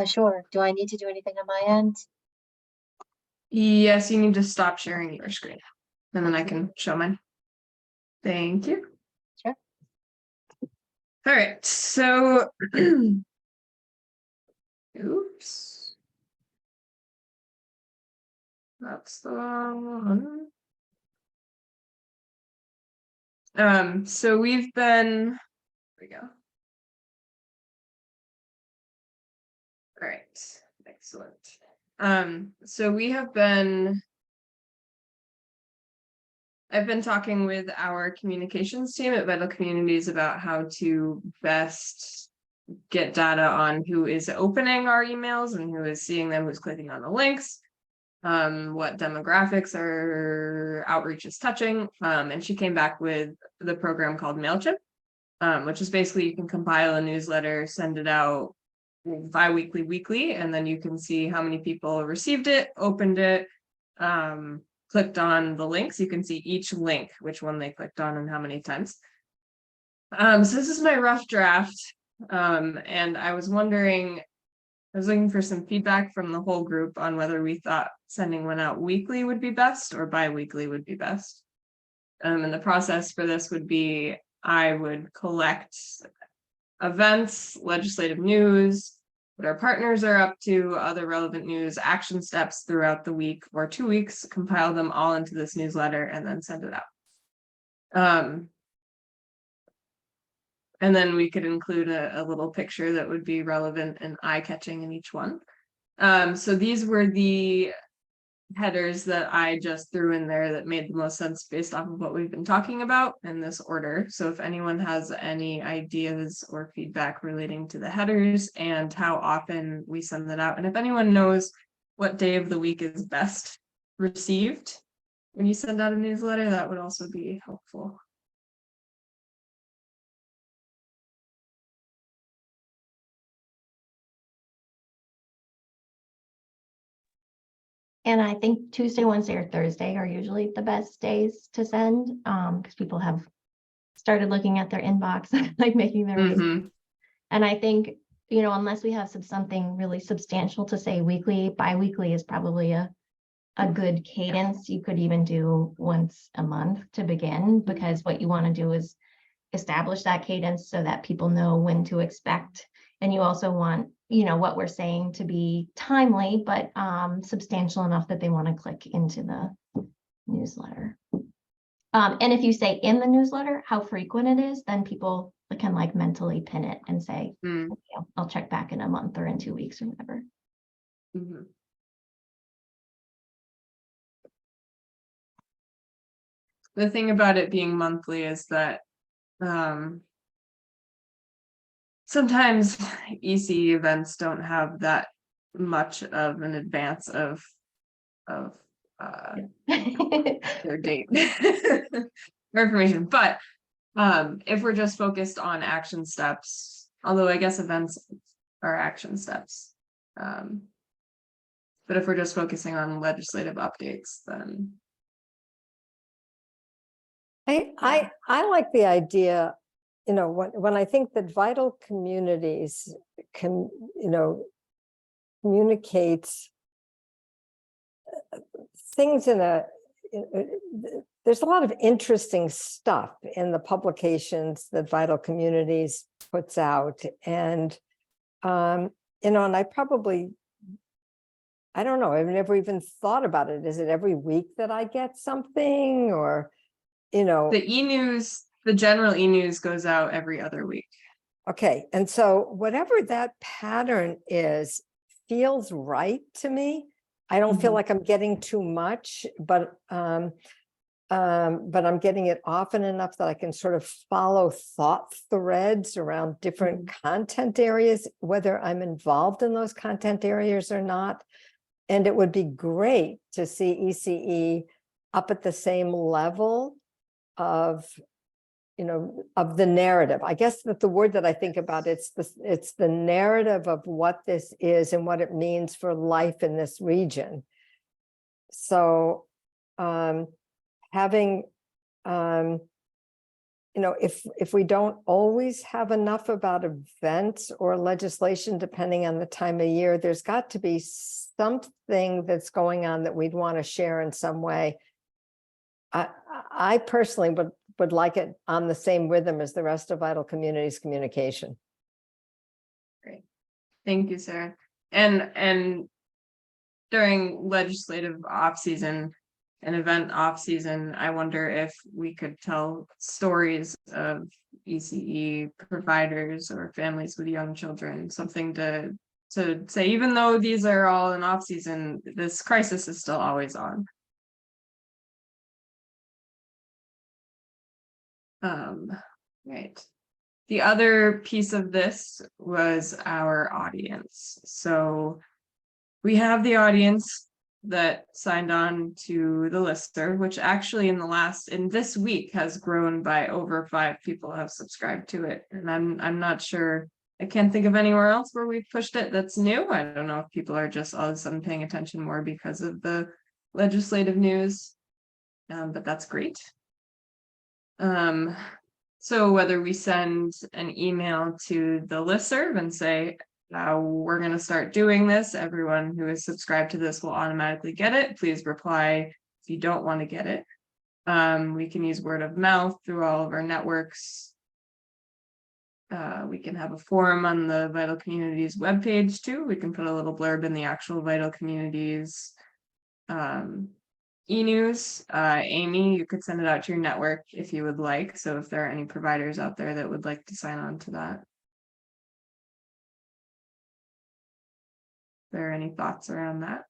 Sure. Do I need to do anything on my end? Yes, you need to stop sharing your screen, and then I can show mine. Thank you. Sure. All right, so oops. That's the wrong one. So we've been, here we go. All right, excellent. So I've been talking with our communications team at Vital Communities about how to best get data on who is opening our emails and who is seeing them, who's clicking on the links, what demographics our outreach is touching. And she came back with the program called MailChimp, which is basically you can compile a newsletter, send it out bi-weekly, weekly, and then you can see how many people received it, opened it, clicked on the links. You can see each link, which one they clicked on and how many times. So this is my rough draft. And I was looking for some feedback from the whole group on whether we thought sending one out weekly would be best or bi-weekly would be best. And the process for this would be, I would collect events, legislative news, what our partners are up to, other relevant news, action steps throughout the week or 2 weeks, compile them all into this newsletter, and then send it out. And then we could include a little picture that would be relevant and eye-catching in each one. So these were the headers that I just threw in there that made the most sense based off of what we've been talking about in this order. So if anyone has any ideas or feedback relating to the headers and how often we send that out, and if anyone knows what day of the week is best received when you send out a newsletter, that would also be helpful. And I think Tuesday, Wednesday, or Thursday are usually the best days to send, because people have started looking at their inbox, like making their way. And I think, unless we have something really substantial to say weekly, bi-weekly is probably a good cadence. You could even do once a month to begin, because what you want to do is establish that cadence so that people know when to expect. And you also want, what we're saying to be timely, but substantial enough that they want to click into the newsletter. And if you say in the newsletter how frequent it is, then people can like mentally pin it and say, I'll check back in a month or in 2 weeks or whatever. The thing about it being monthly is that sometimes EC events don't have that much of an advance of their date or information. But if we're just focused on action steps, although I guess events are action steps, but if we're just focusing on legislative updates, then I like the idea, when I think that Vital Communities can, communicates things in there's a lot of interesting stuff in the publications that Vital Communities puts out. And, you know, and I don't know, I've never even thought about it. Is it every week that I get something, or, you know? The e-news, the general e-news goes out every other week. Okay, and so whatever that pattern is, feels right to me. I don't feel Mhm. like I'm getting too much, but I'm getting it often enough that I can sort of follow thought threads around different content areas, whether I'm involved in those content areas or not. And it would be great to see ECE up at the same level of, you know, of the narrative. I guess that the word that I think about, it's the narrative of what this is and what it means for life in this region. So having, you know, if we don't always have enough about events or legislation, depending on the time of year, there's got to be something that's going on that we'd want to share in some way. I personally would like it on the same rhythm as the rest of Vital Communities communication. Great. Thank you, Sarah. And during legislative off-season and event off-season, I wonder if we could tell stories of ECE providers or families with young children, something to say, even though these are all in off-season, this crisis is still always on. Right. The other piece of this was our audience. So we have the audience that signed on to the listserv, which actually in this week has grown by over 5 people have subscribed to it. And I'm not sure, I can't think of anywhere else where we've pushed it that's new. I don't know if people are just all of a sudden paying attention more because of the legislative news, but that's great. So whether we send an email to the listserv and say, we're going to start doing this, everyone who is subscribed to this will automatically get it. Please reply if you don't want to get it. We can use word of mouth through all of our networks. We can have a forum on the Vital Communities webpage too. We can put a little blurb in the actual Vital Communities e-news. Amy, you could send it out to your network if you would like. So if there are any providers out there that would like to sign on to that. Are there any thoughts around that?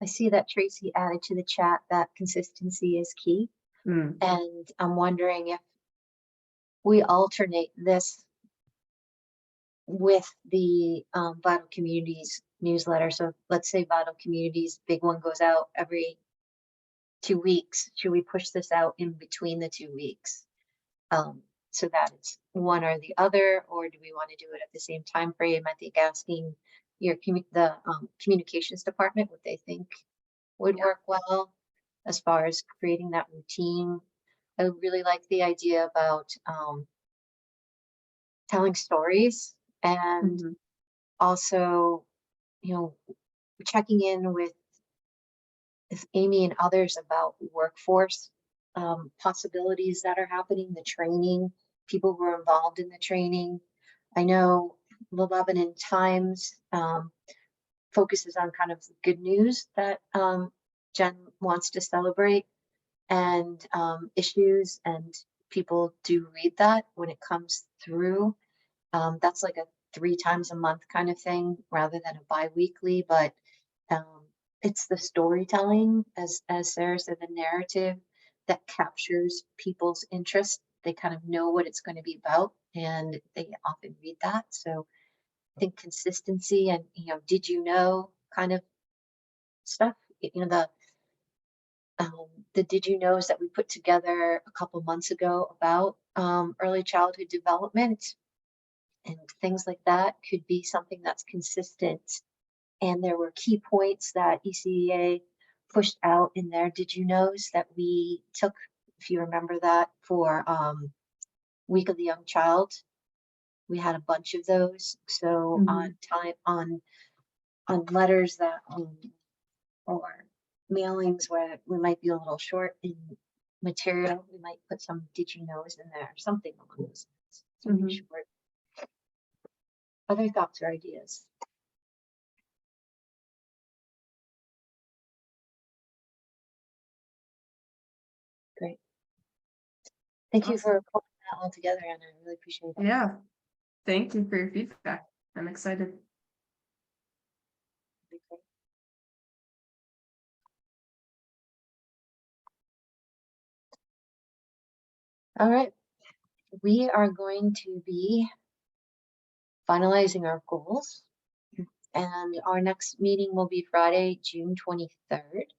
I see that Tracy added to the chat that consistency is key. And I'm wondering if we alternate this with the Vital Communities newsletter. So let's say Vital Communities big one goes out every 2 weeks. Should we push this out in between the 2 weeks? So that it's one or the other, or do we want to do it at the same time frame? I think asking your communications department what they think would work well as far as creating that routine. I really like the idea about telling stories and also, you know, checking in with Amy and others about workforce possibilities that are happening, the training, people who are involved in the training. I know the Lebanon Times focuses on kind of the good news that Jen wants to celebrate and issues, and people do read that when it comes through. That's like a 3 times a month kind of thing rather than a bi-weekly, but it's the storytelling, as Sarah said, the narrative that captures people's interest. They kind of know what it's going to be about, and they often read that. So I think consistency and, you know, did you know kind of stuff, you know, the did you knows that we put together a couple months ago about early childhood development and things like that could be something that's consistent. And there were key points that ECEA pushed out in their did you knows that we took, if you remember that, for Week of the Young Child. We had a bunch of those. So on letters that or mailings where we might be a little short in material. We might put some did you knows in there, something along those lines. Something Mhm. short. Other thoughts or ideas? Great. Thank you for pulling that all together, Anna. I really appreciate it. Yeah. Thank you for your feedback. I'm excited. All right. We are going to be finalizing our goals, and our next meeting will be Friday, June 23rd.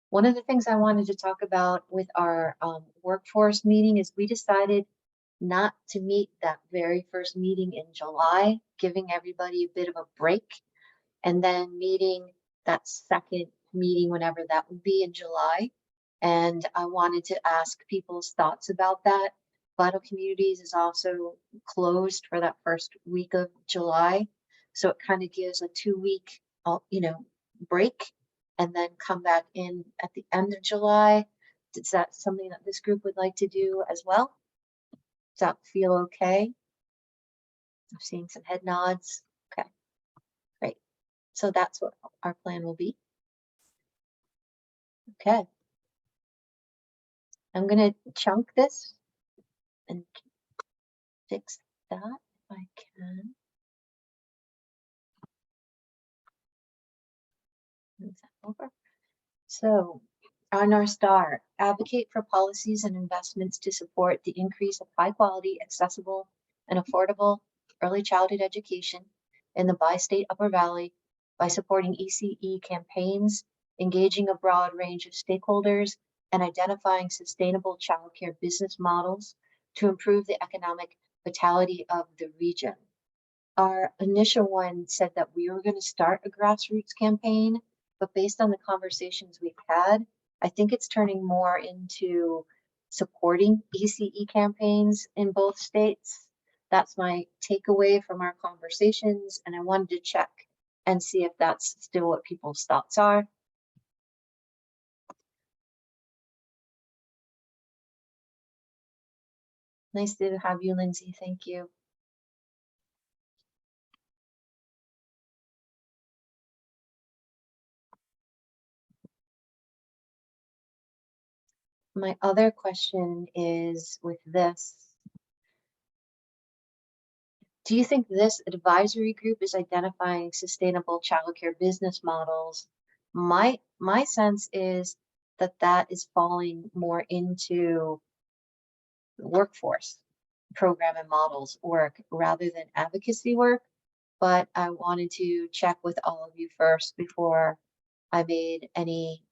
One of the things I wanted to talk about with our workforce meeting is we decided not to meet that very first meeting in July, giving everybody a bit of a break, and then meeting that second meeting, whenever that would be in July. And I wanted to ask people's thoughts about that. Vital Communities is also closed for that first week of July. So it kind of gives a 2-week, break, and then come back in at the end of July. Is that something that this group would like to do as well? Does that feel okay? I'm seeing some head nods. Okay, great. So that's what our plan will be. Okay. I'm gonna chunk this and fix that if I can. Move that over. So on our star, advocate for policies and investments to support the increase of high quality, accessible, and affordable early childhood education in the bi-state Upper Valley by supporting ECE campaigns, engaging a broad range of stakeholders, and identifying sustainable childcare business models to improve the economic vitality of the region. Our initial one said that we were going to start a grassroots campaign, but based on the conversations we've had, I think it's turning more into supporting ECE campaigns in both states. That's my takeaway from our conversations, and I wanted to check and see if that's still what people's thoughts are. Nice to have you, Lindsay. Thank you. My other question is with this. Do you think this advisory group is identifying sustainable childcare business models? My sense is that that is falling more into workforce program and models work rather than advocacy work. But I wanted to check with all of you first before I made any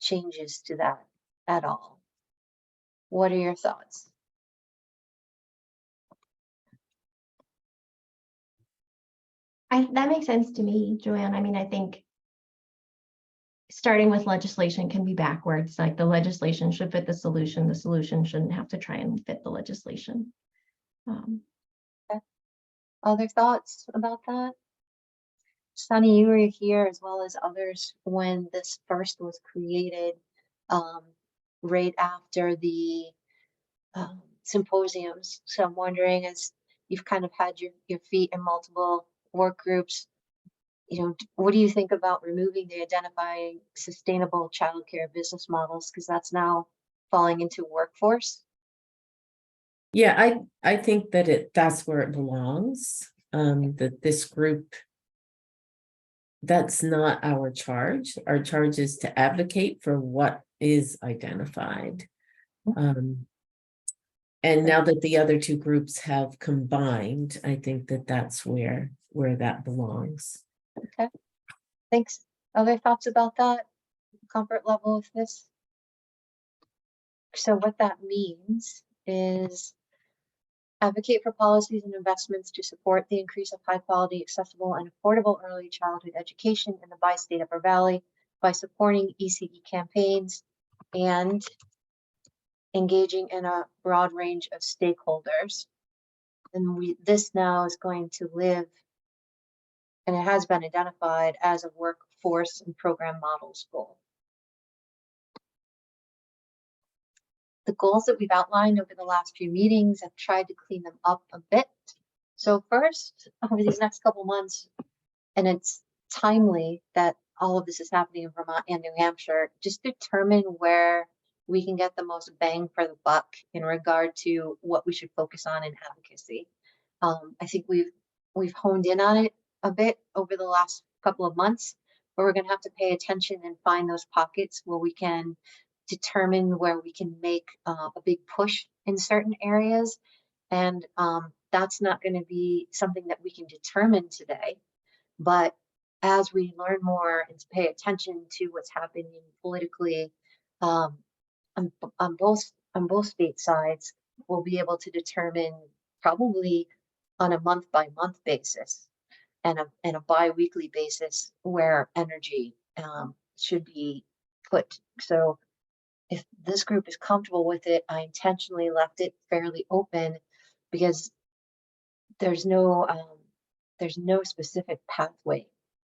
changes to that at all. What are your thoughts? That makes sense to me, Joanne. I mean, I think starting with legislation can be backwards. Like the legislation should fit the solution shouldn't have to try and fit the legislation. Okay. Other thoughts about that? Sunny, you were here as well as others when this first was created, right after the symposiums. So I'm wondering, as you've kind of had your feet in multiple work groups, what do you think about removing the identifying sustainable childcare business models? Because that's now falling into workforce. Yeah, I think that that's where it belongs. That this group, that's not our charge. Our charge is to advocate for what is identified. And now that the other two groups have combined, I think that that's where that belongs. Okay, thanks. Other thoughts about that? Comfort level with this? So what that means is advocate for policies and investments to support the increase of high quality, accessible, and affordable early childhood education in the bi-state Upper Valley by supporting ECE campaigns and engaging in a broad range of stakeholders. And this now is going to live, and it has been identified as a workforce and program models goal. the goals that we've outlined over the last few meetings, I've tried to clean them up a bit. So first, over these next couple months, and it's timely that all of this is happening in Vermont and New Hampshire, just determine where we can get the most bang for the buck in regard to what we should focus on in advocacy. I think we've honed in on it a bit over the last couple of months, but we're going to have to pay attention and find those pockets where we can determine where we can make a big push in certain areas. And that's not going to be something that we can determine today. But as we learn more and pay attention to what's happening politically on both state sides, we'll be able to determine probably on a month-by-month basis and a bi-weekly basis where energy should be put. So if this group is comfortable with it, I intentionally left it fairly open because there's no specific pathway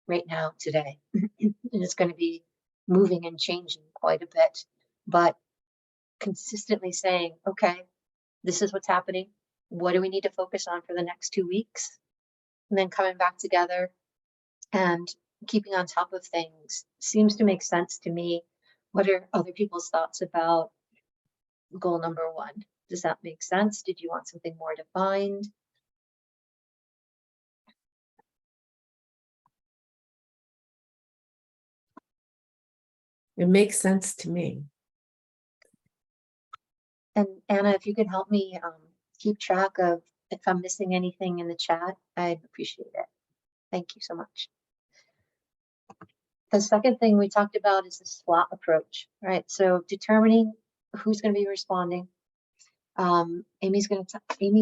right now today. And it's going to be moving and changing quite a bit, but consistently saying, okay, this is what's happening. What do we need to focus on for the next 2 weeks? And then coming back together and keeping on top of things seems to make sense to me. What are other people's thoughts about goal number 1? Does that make sense? Did you want something more defined? It makes sense to me. And Anna, if you could help me keep track of if I'm missing anything in the chat, I'd appreciate it. Thank you so much. The second thing we talked about is the SWOT approach, right? So determining who's going to be responding. Amy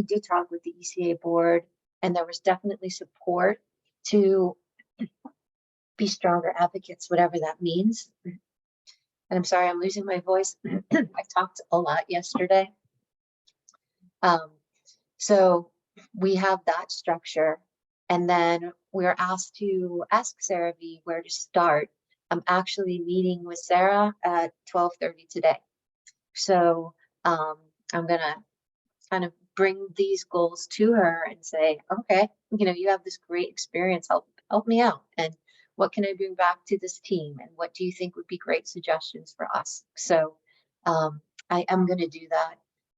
did talk with the ECA board, and there was definitely support to be stronger advocates, whatever that means. And I'm sorry, I'm losing my voice. I talked a lot yesterday. So we have that structure, and then we're asked to ask Sarah V where to start. I'm actually meeting with Sarah at 12:30 today. So I'm gonna kind of bring these goals to her and say, okay, you have this great experience, help me out. And what can I bring back to this team? And what do you think would be great suggestions for us? So I am going to do that.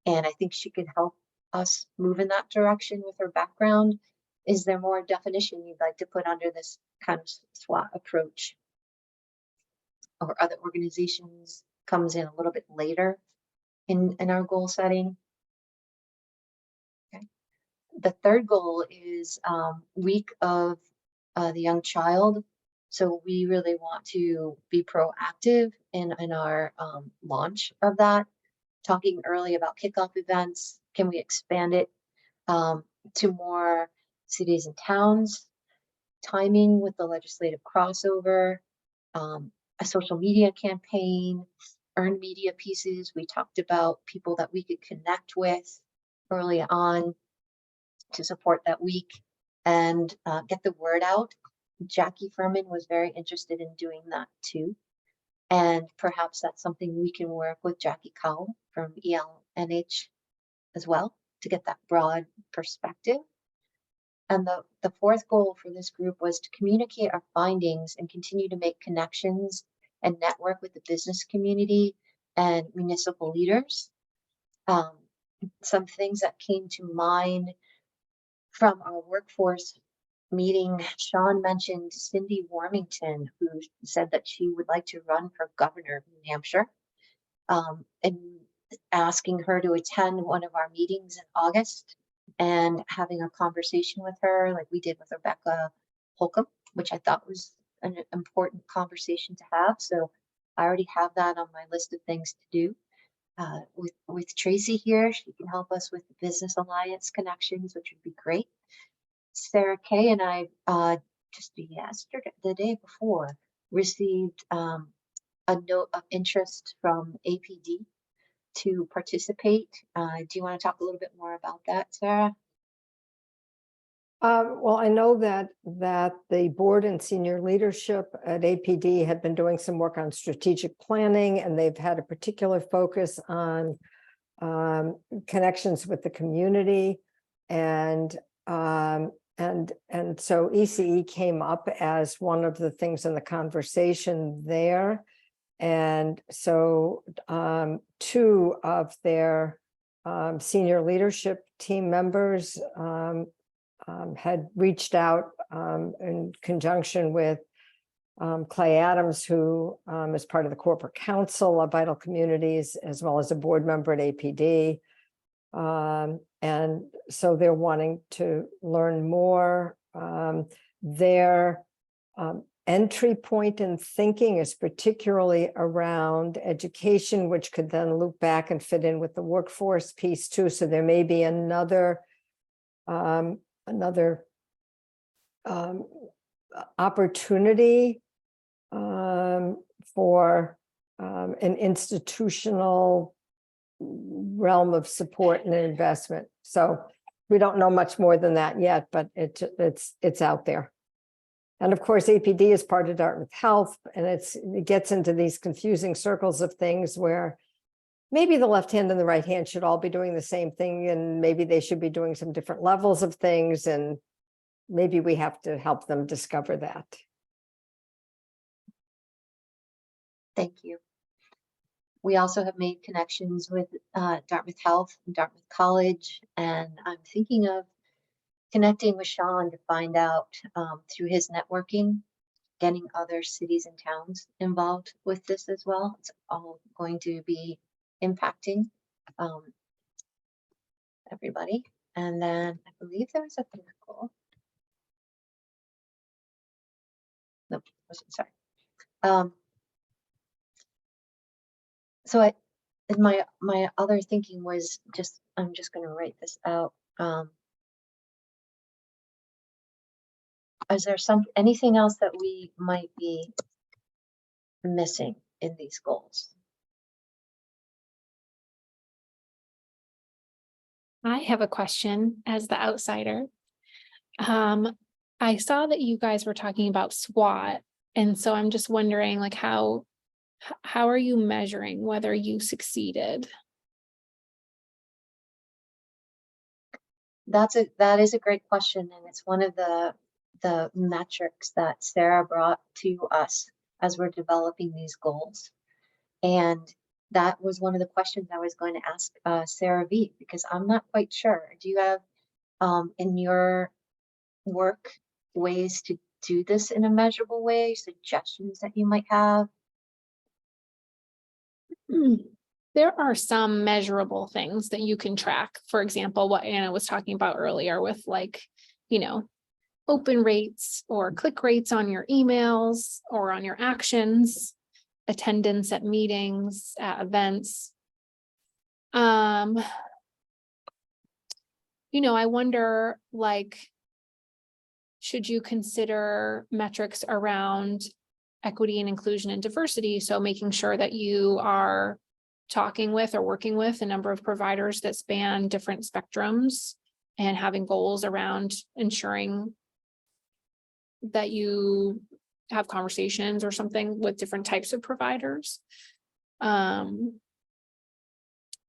And I think she could help us move in that direction with her background. Is there more definition you'd like to put under this kind of SWOT approach? Or other organizations comes in a little bit later in our goal setting? Okay. The third goal is week of the young child. So we really want to be proactive in our launch of that. Talking early about kickoff events, can we expand it to more cities and towns? Timing with the legislative crossover, a social media campaign, earned media pieces. We talked about people that we could connect with early on to support that week and get the word out. Jackie Furman was very interested in doing that too. And perhaps that's something we can work with Jackie Cowell from ELNH as well to get that broad perspective. And the fourth goal for this group was to communicate our findings and continue to make connections and network with the business community and municipal leaders. Some things that came to mind from our workforce meeting, Sean mentioned Cindy Warmington, who said that she would like to run for governor of New Hampshire, and asking her to attend one of our meetings in August and having a conversation with her like we did with Rebecca Holcomb, which I thought was an important conversation to have. So I already have that on my list of things to do. With Tracy here, she can help us with the Business Alliance connections, which would be great. Sarah Kay and I just yesterday, the day before, received a note of interest from APD to participate. Do you want to talk a little bit more about that, Sarah? Well, I know that the board and senior leadership at APD had been doing some work on strategic planning, and they've had a particular focus on connections with the community, and so ECE came up as one of the things in the conversation there. And so two of their senior leadership team members had reached out in conjunction with Clay Adams, who is part of the corporate council of Vital Communities, as well as a board member at APD. And so they're wanting to learn more. Their entry point in thinking is particularly around education, which could then loop back and fit in with the workforce piece too. So there may be another opportunity for an institutional realm of support and investment. So we don't know much more than that yet, but it's out there. And of course, APD is part of Dartmouth Health, and it gets into these confusing circles of things where maybe the left hand and the right hand should all be doing the same thing, and maybe they should be doing some different levels of things, and maybe we have to help them discover that. Thank you. We also have made connections with Dartmouth Health and Dartmouth College, and I'm thinking of connecting with Sean to find out through his networking, getting other cities and towns involved with this as well. It's all going to be impacting everybody. And then I believe there was a third goal. No, wasn't, sorry. So my other thinking was just, I'm just going to write this out. Is there anything else that we might be missing in these goals? I have a question as the outsider. I saw that you guys were talking about SWOT, and so I'm just wondering, like, how are you measuring whether you succeeded? That is a great question, and it's one of the metrics that Sarah brought to us as we're developing these goals. And that was one of the questions I was going to ask Sarah V, because I'm not quite sure. Do you have in your work ways to do this in a measurable way, suggestions that you might have? There are some measurable things that you can track. For example, what Anna was talking about earlier with, like, open rates or click rates on your emails or on your actions, attendance at meetings, at events. I wonder, like, should you consider metrics around equity and inclusion and diversity? So making sure that you are talking with or working with a number of providers that span different spectrums and having goals around ensuring that you have conversations or something with different types of providers.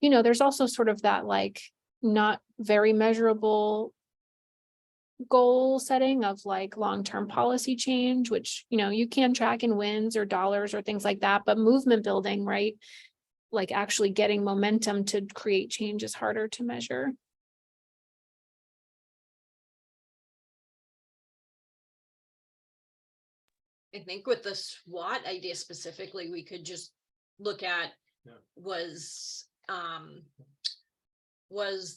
There's also sort of that, like, not very measurable goal setting of, like, long-term policy change, which, you can track in wins or dollars or things like that, but movement building, right? Like actually getting momentum to create change is harder to measure. I think with the SWOT idea specifically, we could just look at was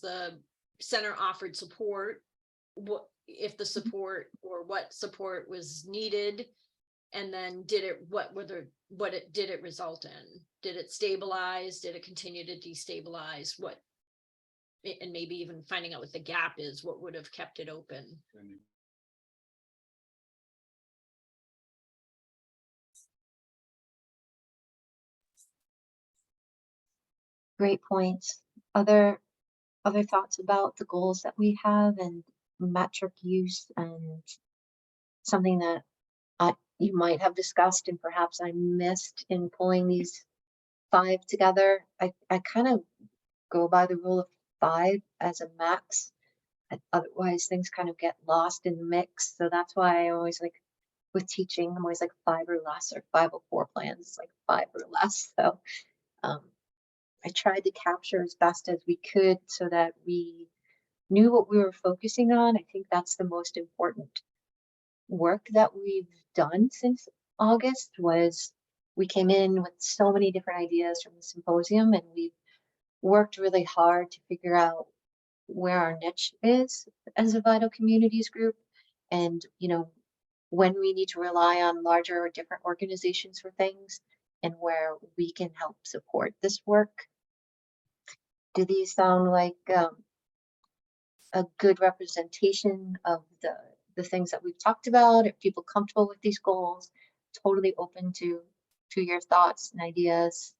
the center offered support, what if the support or what support was needed, and then did it result in? Did it stabilize? Did it continue to destabilize? And maybe even finding out what the gap is, what would have kept it open? Great points. Other thoughts about the goals that we have and metric use, and something that you might have discussed and perhaps I missed in pulling these 5 together? I kind of go by the rule of 5 as a max. Otherwise, things kind of get lost in the mix. So that's why I always like with teaching, I'm always like 5 or less, or 504 plans. It's like 5 or less. So I tried to capture as best as we could so that we knew what we were focusing on. I think that's the most important work that we've done since August. Was we came in with so many different ideas from the symposium, and we've worked really hard to figure out where our niche is as a vital communities group, and when we need to rely on larger or different organizations for things, and where we can help support this work. Do these sound like a good representation of the things that we've talked about? Are people comfortable with these goals? Totally open to your thoughts and ideas,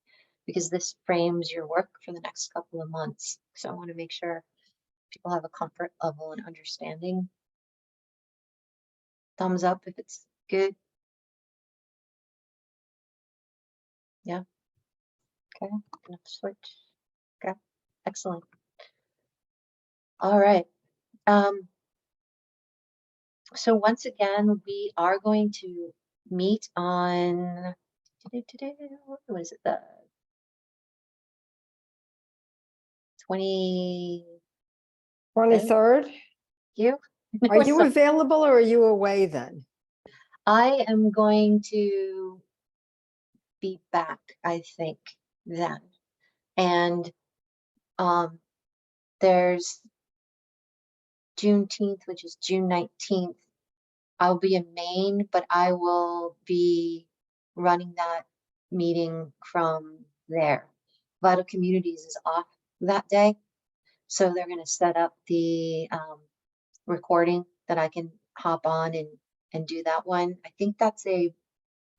because this frames your work for the next couple of months. So I want to make sure people have a comfort level and understanding. Thumbs up if it's good. Yeah. Okay. Gonna switch. Okay. Excellent. All right. So once again, we are going to meet on today. What is it? The 23rd. You? Are you available or are you away then? I am going to be back, I think, then. And there's Juneteenth, which is June 19th. I'll be in Maine, but I will be running that meeting from there. Vital Communities is off that day, so they're going to set up the recording that I can hop on and do that one. I think that's a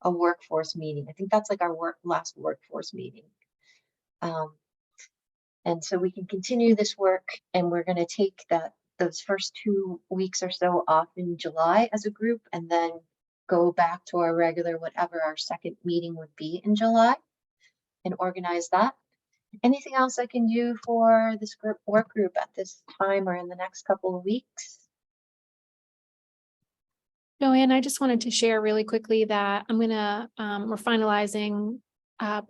workforce meeting. I think that's like our last workforce meeting. And so we can continue this work, and we're going to take those first 2 weeks or so off in July as a group, and then go back to our regular, whatever our second meeting would be in July, and organize that. Anything else I can do for this work group at this time or in the next couple of weeks? Joanne, I just wanted to share really quickly that we're finalizing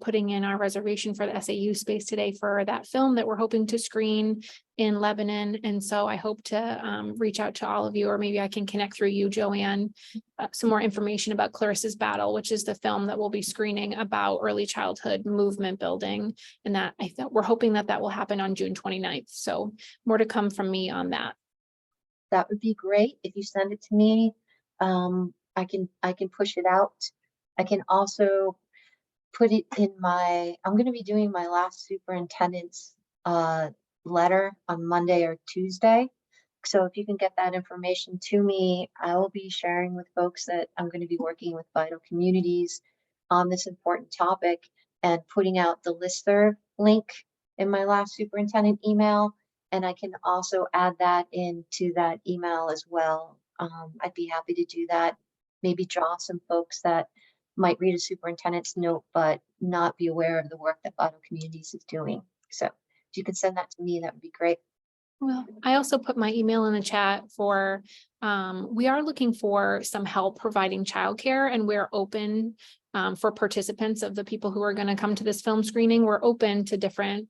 putting in our reservation for the SAU space today for that film that we're hoping to screen in Lebanon. And so I hope to reach out to all of you, or maybe I can connect through you, Joanne, some more information about Clarissa's Battle, which is the film that we'll be screening about early childhood movement building. And that I thought we're hoping that will happen on June 29th. So more to come from me on that. That would be great if you send it to me. I can push it out. I can also put it in I'm going to be doing my last superintendent's letter on Monday or Tuesday. So if you can get that information to me, I will be sharing with folks that I'm going to be working with Vital Communities on this important topic, and putting out the listserv link in my last superintendent email. And I can also add that into that email as well. I'd be happy to do that. Maybe draw some folks that might read a superintendent's note, but not be aware of the work that Vital Communities is doing. So if you could send that to me, that would be great. Well, I also put my email in the chat for, we are looking for some help providing childcare, and we're open for participants of the people who are going to come to this film screening. We're open to different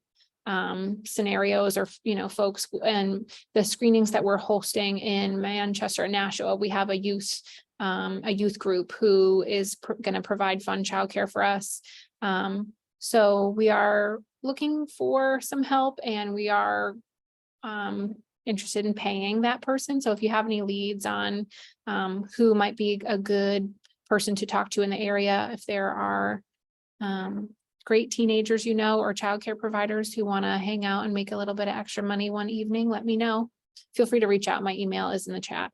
scenarios, or folks, and the screenings that we're hosting in Manchester and Nashua, we have a youth group who is going to provide fun childcare for us. So we are looking for some help, and we are interested in paying that person. So if you have any leads on who might be a good person to talk to in the area, if there are great teenagers, or childcare providers who want to hang out and make a little bit of extra money one evening, let me know. Feel free to reach out. My email is in the chat.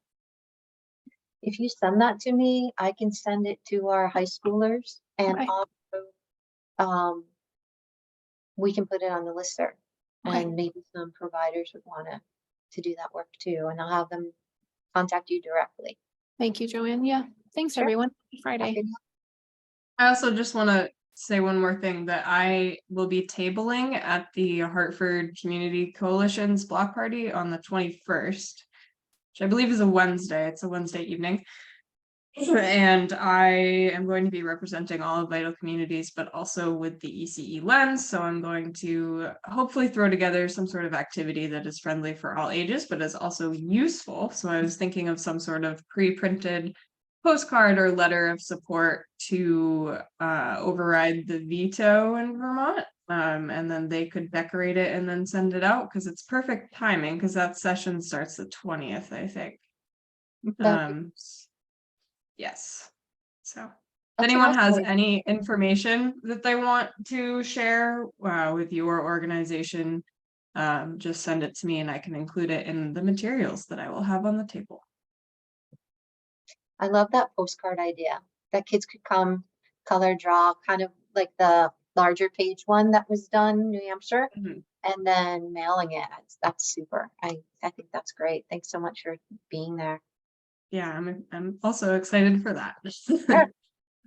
If you send that to me, I can send it to our high schoolers, and also we can put it on the listserv. Okay. And maybe some providers would want to do that work too, and I'll have them contact you directly. Thank you, Joanne. Yeah, thanks everyone. Happy Friday. I also just want to say one more thing that I will be tabling at the Hartford Community Coalition's block party on the 21st, which I believe is a Wednesday. It's a Wednesday evening. And I am going to be representing all of Vital Communities, but also with the ECE lens. So I'm going to hopefully throw together some sort of activity that is friendly for all ages, but is also useful. So I was thinking of some sort of pre-printed postcard or letter of support to override the veto in Vermont. And then they could decorate it and then send it out, because it's perfect timing, because that session starts the 20th, I think. Yes. So if That's anyone has awesome. any information that they want to share with your organization, just send it to me and I can include it in the materials that I will have on the table. I love that postcard idea, that kids could come color draw, kind of like the larger page one that was done in New Hampshire, Mhm. and then mailing it. That's super. I think that's great. Thanks so much for being there. Yeah, I'm also excited for that. Yeah.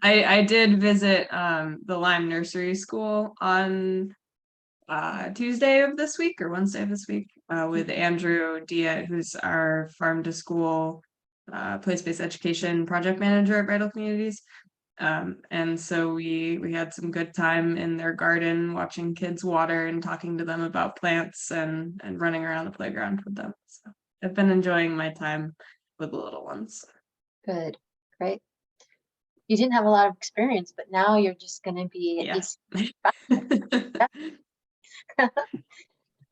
I did visit the Lyme Nursery School on Tuesday of this week or Wednesday of this week with Andrew Diet, who's our farm to school place-based education project manager at Vital Communities. And so we had some good time in their garden watching kids water and talking to them about plants and running around the playground with them. So I've been enjoying my time with the little ones. Good. Great. You didn't have a lot of experience, but now you're just going to be Yeah.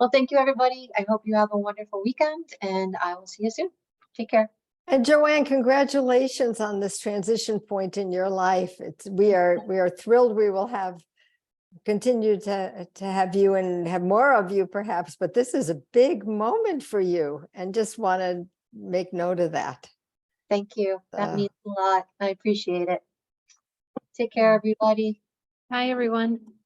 Well, thank you, everybody. I hope you have a wonderful weekend, and I will see you soon. Take care. And Joanne, congratulations on this transition point in your life. We are thrilled we will have continue to have you and have more of you perhaps, but this is a big moment for you and just want to make note of that. Thank you. That means a lot. I appreciate it. Take care, everybody. Hi, everyone.